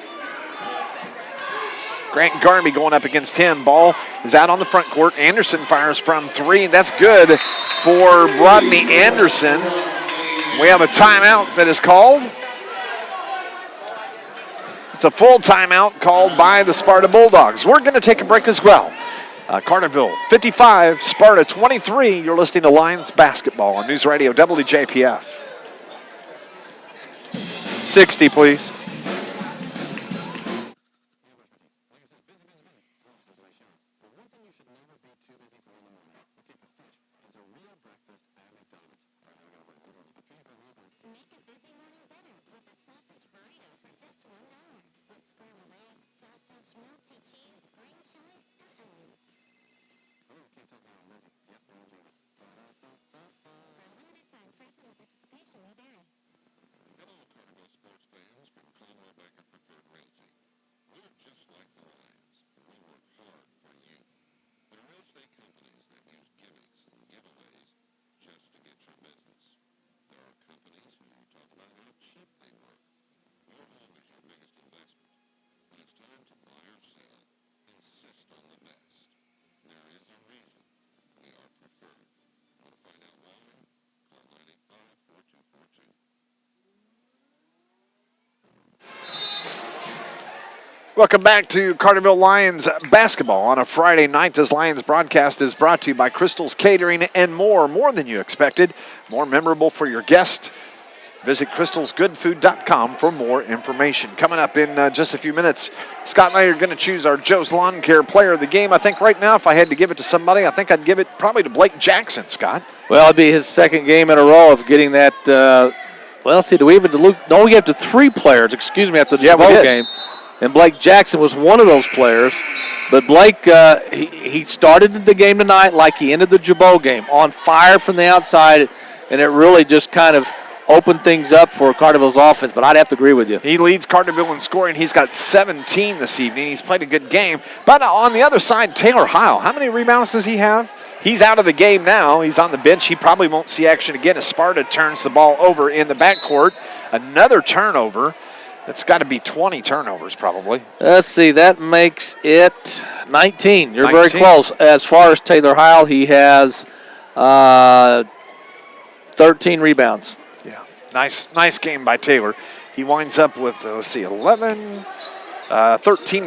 Grant Garby going up against him. Ball is out on the front court. Anderson fires from three. That's good for Rodney Anderson. We have a timeout that is called. It's a full timeout called by the Sparta Bulldogs. We're going to take a break as well. Carterville 55, Sparta 23. You're listening to Lions basketball on NewsRadio WJPF. 60, please. Your home is your biggest investment, but it's time to buy Welcome back to Carterville Lions basketball on a Friday night. This Lions broadcast is brought to you by Crystal's Catering and more than you expected, more memorable for your guest. Visit crystalsgoodfood.com for more information. Coming up in just a few minutes, Scott and I are going to choose our Joe's Lawn Care player of the game. I think right now, if I had to give it to somebody, I think I'd give it probably to Blake Jackson, Scott. Well, it'd be his second game in a row of getting that. Well, see, do we even no? We have to 3 players. Excuse me, after the Jabot game, and Blake Jackson was one of those players. But Blake, he started the game tonight like he ended the Jabot game, on fire from the outside, and it really just kind of opened things up for Carterville's offense. But I'd have to agree with you. He leads Carterville in scoring. He's got 17 this evening. He's played a good game. But on the other side, Taylor Heil, how many rebounds does he have? He's out of the game now. He's on the bench. He probably won't see action again as Sparta turns the ball over in the backcourt. Another turnover. It's got to be 20 turnovers probably. Let's see. That makes it 19. You're 19. very close. As far as Taylor Heil, he has 13 rebounds. Yeah, nice game by Taylor. He winds up with, 13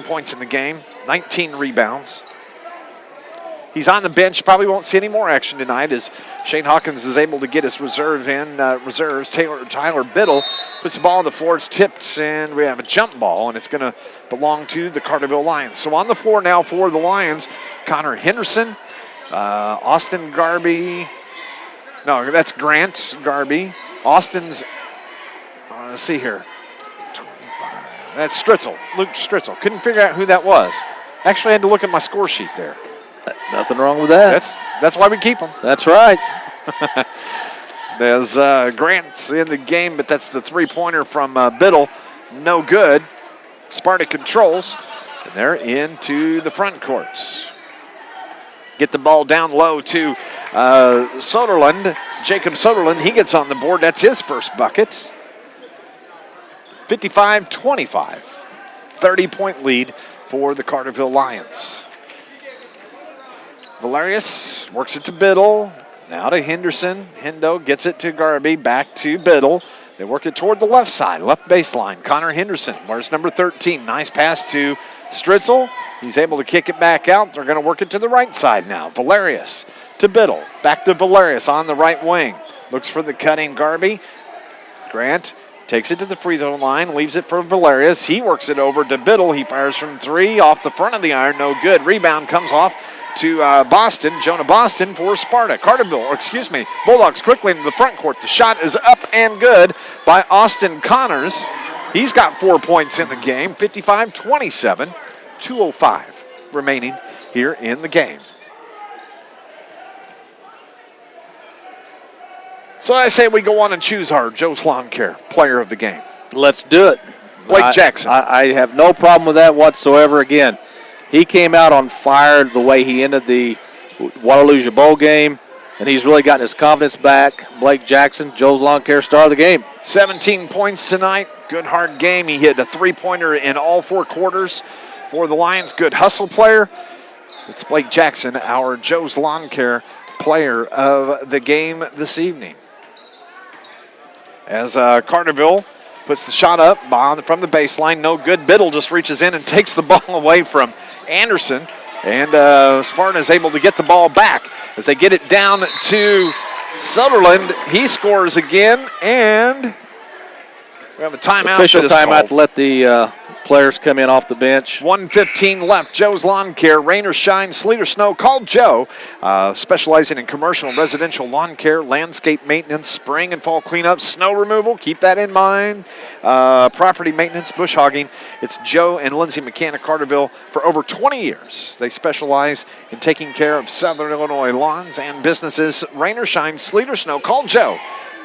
points in the game, 19 rebounds. He's on the bench. Probably won't see any more action tonight as Shane Hawkins is able to get his reserves. Tyler Biddle puts the ball on the floor. It's tipped, and we have a jump ball, and it's going to belong to the Carterville Lions. So on the floor now for the Lions, Connor Henderson, Austin Garby. No, that's Grant Garby. Austin's, let's see here. That's Stritzel, Luke Stritzel. Couldn't figure out who that was. Actually, I had to look at my score sheet there. Nothing wrong with that. That's why we keep them. That's right. There's Grant's in the game, but that's the three-pointer from Biddle. No good. Sparta controls, and they're into the front courts. Get the ball down low to Soderlund. Jacob Soderlund, he gets on the board. That's his first bucket. 55-25. 30-point lead for the Carterville Lions. Valerius works it to Biddle. Now to Henderson. Hendo gets it to Garby. Back to Biddle. They work it toward the left side, left baseline. Connor Henderson, where's number 13? Nice pass to Stritzel. He's able to kick it back out. They're going to work it to the right side now. Valerius to Biddle. Back to Valerius on the right wing. Looks for the cutting Garby. Grant takes it to the free throw line, leaves it for Valerius. He works it over to Biddle. He fires from 3 off the front of the iron. No good. Rebound comes off to Boston. Jonah Boston for Sparta. Bulldogs quickly into the front court. The shot is up and good by Austin Connors. He's got 4 points in the game. 55-27. 2:05 remaining here in the game. So I say we go on and choose our Joe's Lawn Care player of the game. Let's do it. Blake Jackson. I have no problem with that whatsoever. Again, he came out on fire the way he ended the Waterloo Bowl game, and he's really gotten his confidence back. Blake Jackson, Joe's Lawn Care star of the game. 17 points tonight. Good hard game. He hit a three-pointer in all 4 quarters for the Lions. Good hustle player. It's Blake Jackson, our Joe's Lawn Care player of the game this evening. As Carterville puts the shot up from the baseline. No good. Biddle just reaches in and takes the ball away from Anderson. And Sparta is able to get the ball back as they get it down to Sutherland. He scores again, and we have a timeout. Official timeout to let the players come in off the bench. 1:15 left. Joe's Lawn Care, rain or shine, sleet or snow. Call Joe, specializing in commercial and residential lawn care, landscape maintenance, spring and fall cleanup, snow removal. Keep that in mind. Property maintenance, bush hogging. It's Joe and Lindsay McCann of Carterville for over 20 years. They specialize in taking care of Southern Illinois lawns and businesses. Rain or shine, sleet or snow. Call Joe.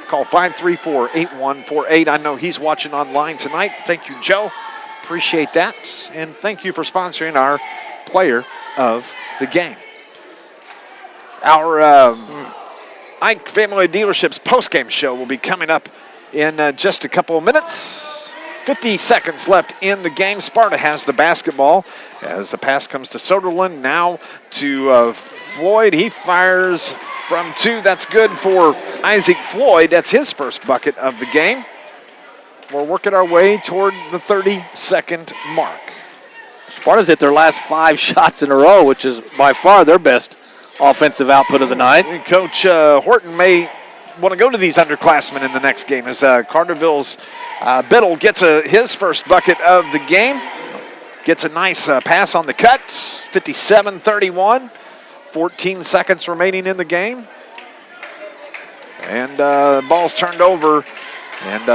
Call 534-8148. I know he's watching online tonight. Thank you, Joe. Appreciate that. And thank you for sponsoring our player of the game. Our Ike Family Dealerships postgame show will be coming up in just a couple of minutes. 50 seconds left in the game. Sparta has the basketball as the pass comes to Soderlund. Now to Floyd. He fires from 2. That's good for Isaac Floyd. That's his first bucket of the game. We're working our way toward the 30-second mark. Sparta's hit their last 5 shots in a row, which is by far their best offensive output of the night. And Coach Horton may want to go to these underclassmen in the next game as Carterville's Biddle gets his first bucket of the game. Gets a nice pass on the cut, 57-31. 14 seconds remaining in the game. And the ball's turned over. And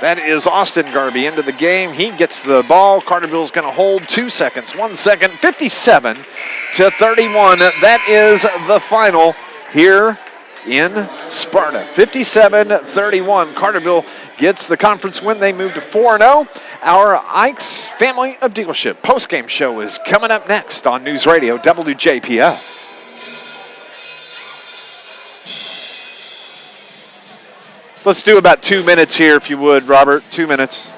that is Austin Garby into the game. He gets the ball. Carterville's going to hold 2 seconds. 1 second, 57-31. That is the final here in Sparta. 57-31. Carterville gets the conference win. They move to 4-0. Our Ike's Family of Dealership postgame show is coming up next on News Radio WJPF. Let's do about 2 minutes here, if you would, Robert. 2 minutes.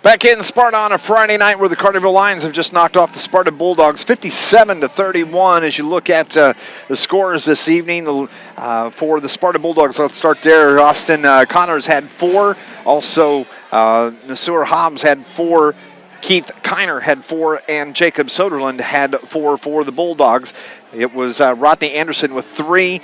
Back in Sparta on a Friday night where the Carterville Lions have just knocked off the Sparta Bulldogs 57-31. As you look at the scores this evening for the Sparta Bulldogs, let's start there. Austin Connors had 4. Also, Nasur Hobbs had 4. Keith Kiner had 4, and Jacob Soderlund had 4 for the Bulldogs. It was Rodney Anderson with 3.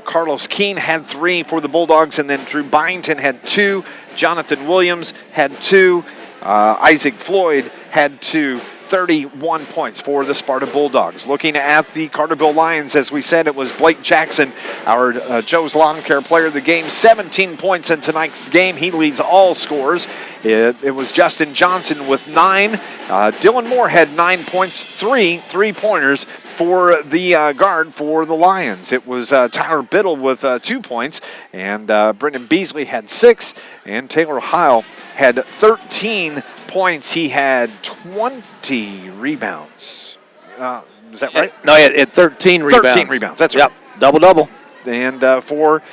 Carlos Keene had 3 for the Bulldogs, and then Drew Byington had 2. Jonathan Williams had 2. Isaac Floyd had 2. 31 points for the Sparta Bulldogs. Looking at the Carterville Lions, as we said, it was Blake Jackson, our Joe's Lawn Care player of the game, 17 points in tonight's game. He leads all scores. It was Justin Johnson with 9. Dylan Moore had 9 points, 3 3-pointers for the guard for the Lions. It was Tyler Biddle with 2 points, and Brendan Beasley had 6, and Taylor Heil had 13 points. He had 20 rebounds. Is that right? No, he had 13 rebounds. 13 rebounds, that's right. Yep, double-double. And for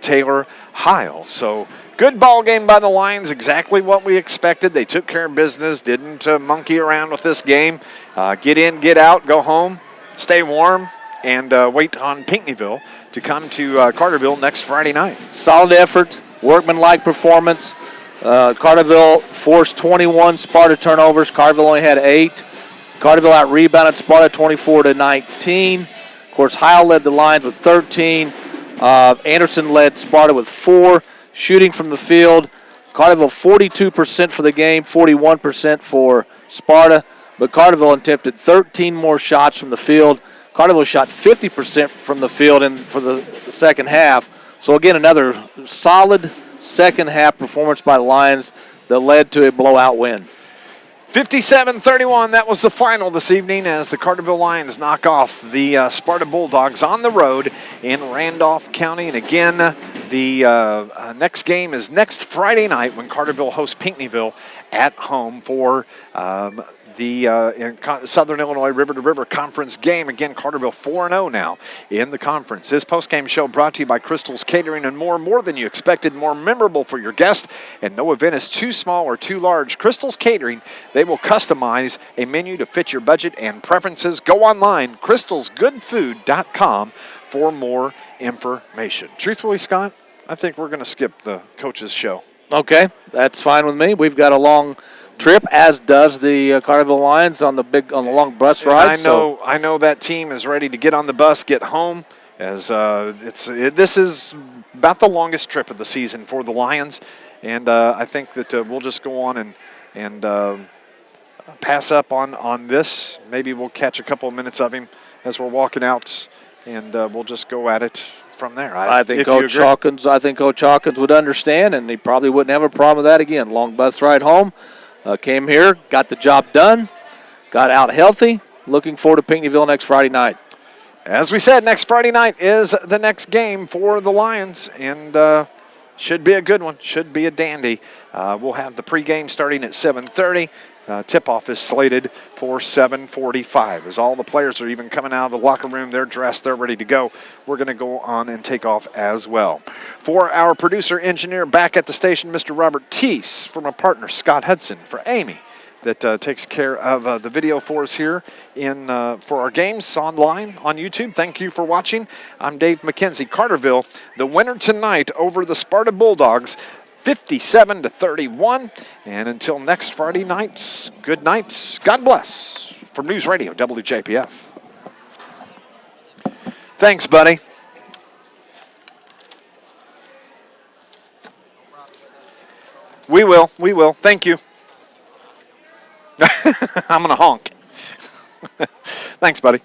Taylor Heil. So good ball game by the Lions, exactly what we expected. They took care of business, didn't monkey around with this game. Get in, get out, go home, stay warm, and wait on Pinckneyville to come to Carterville next Friday night. Solid effort, workmanlike performance. Carterville forced 21 Sparta turnovers. Carterville only had 8. Carterville out-rebounded Sparta 24-19. Of course, Heil led the Lions with 13. Anderson led Sparta with 4. Shooting from the field, Carterville 42% for the game, 41% for Sparta. But Carterville attempted 13 more shots from the field. Carterville shot 50% from the field for the second half, So, again, another solid second-half performance by the Lions that led to a blowout win. 57-31, that was the final this evening as the Carterville Lions knock off the Sparta Bulldogs on the road in Randolph County. And again, the next game is next Friday night when Carterville hosts Pinckneyville at home for the Southern Illinois River to River Conference game. Again, Carterville 4-0 now in the conference. This postgame show brought to you by Crystal's Catering and more than you expected, more memorable for your guest, and no event is too small or too large. Crystal's Catering, they will customize a menu to fit your budget and preferences. Go online, crystalsgoodfood.com for more information. Truthfully, Scott, I think we're going to skip the coach's show. Okay, that's fine with me. We've got a long trip, as does the Carterville Lions on the long bus ride. I know that team is ready to get on the bus, get home. As this is about the longest trip of the season for the Lions, and I think that we'll just go on and pass up on this. Maybe we'll catch a couple of minutes of him as we're walking out, and we'll just go at it from there. I think Coach Hawkins would understand, and he probably wouldn't have a problem with that again. Long bus ride home. Came here, got the job done, got out healthy. Looking forward to Pinckneyville next Friday night. As we said, next Friday night is the next game for the Lions, and should be a good one, should be a dandy. We'll have the pregame starting at 7:30. Tip-off is slated for 7:45. As all the players are even coming out of the locker room, they're dressed, they're ready to go. We're going to go on and take off as well. For our producer engineer back at the station, Mr. Robert Teese, from a partner, Scott Hudson, for Amy, that takes care of the video for us here for our games online on YouTube. Thank you for watching. I'm Dave McKenzie. Carterville, the winner tonight over the Sparta Bulldogs, 57-31. And until next Friday night, good night. God bless. From News Radio WJPF. Thanks, buddy. We will. Thank you. I'm going to honk. Thanks, buddy.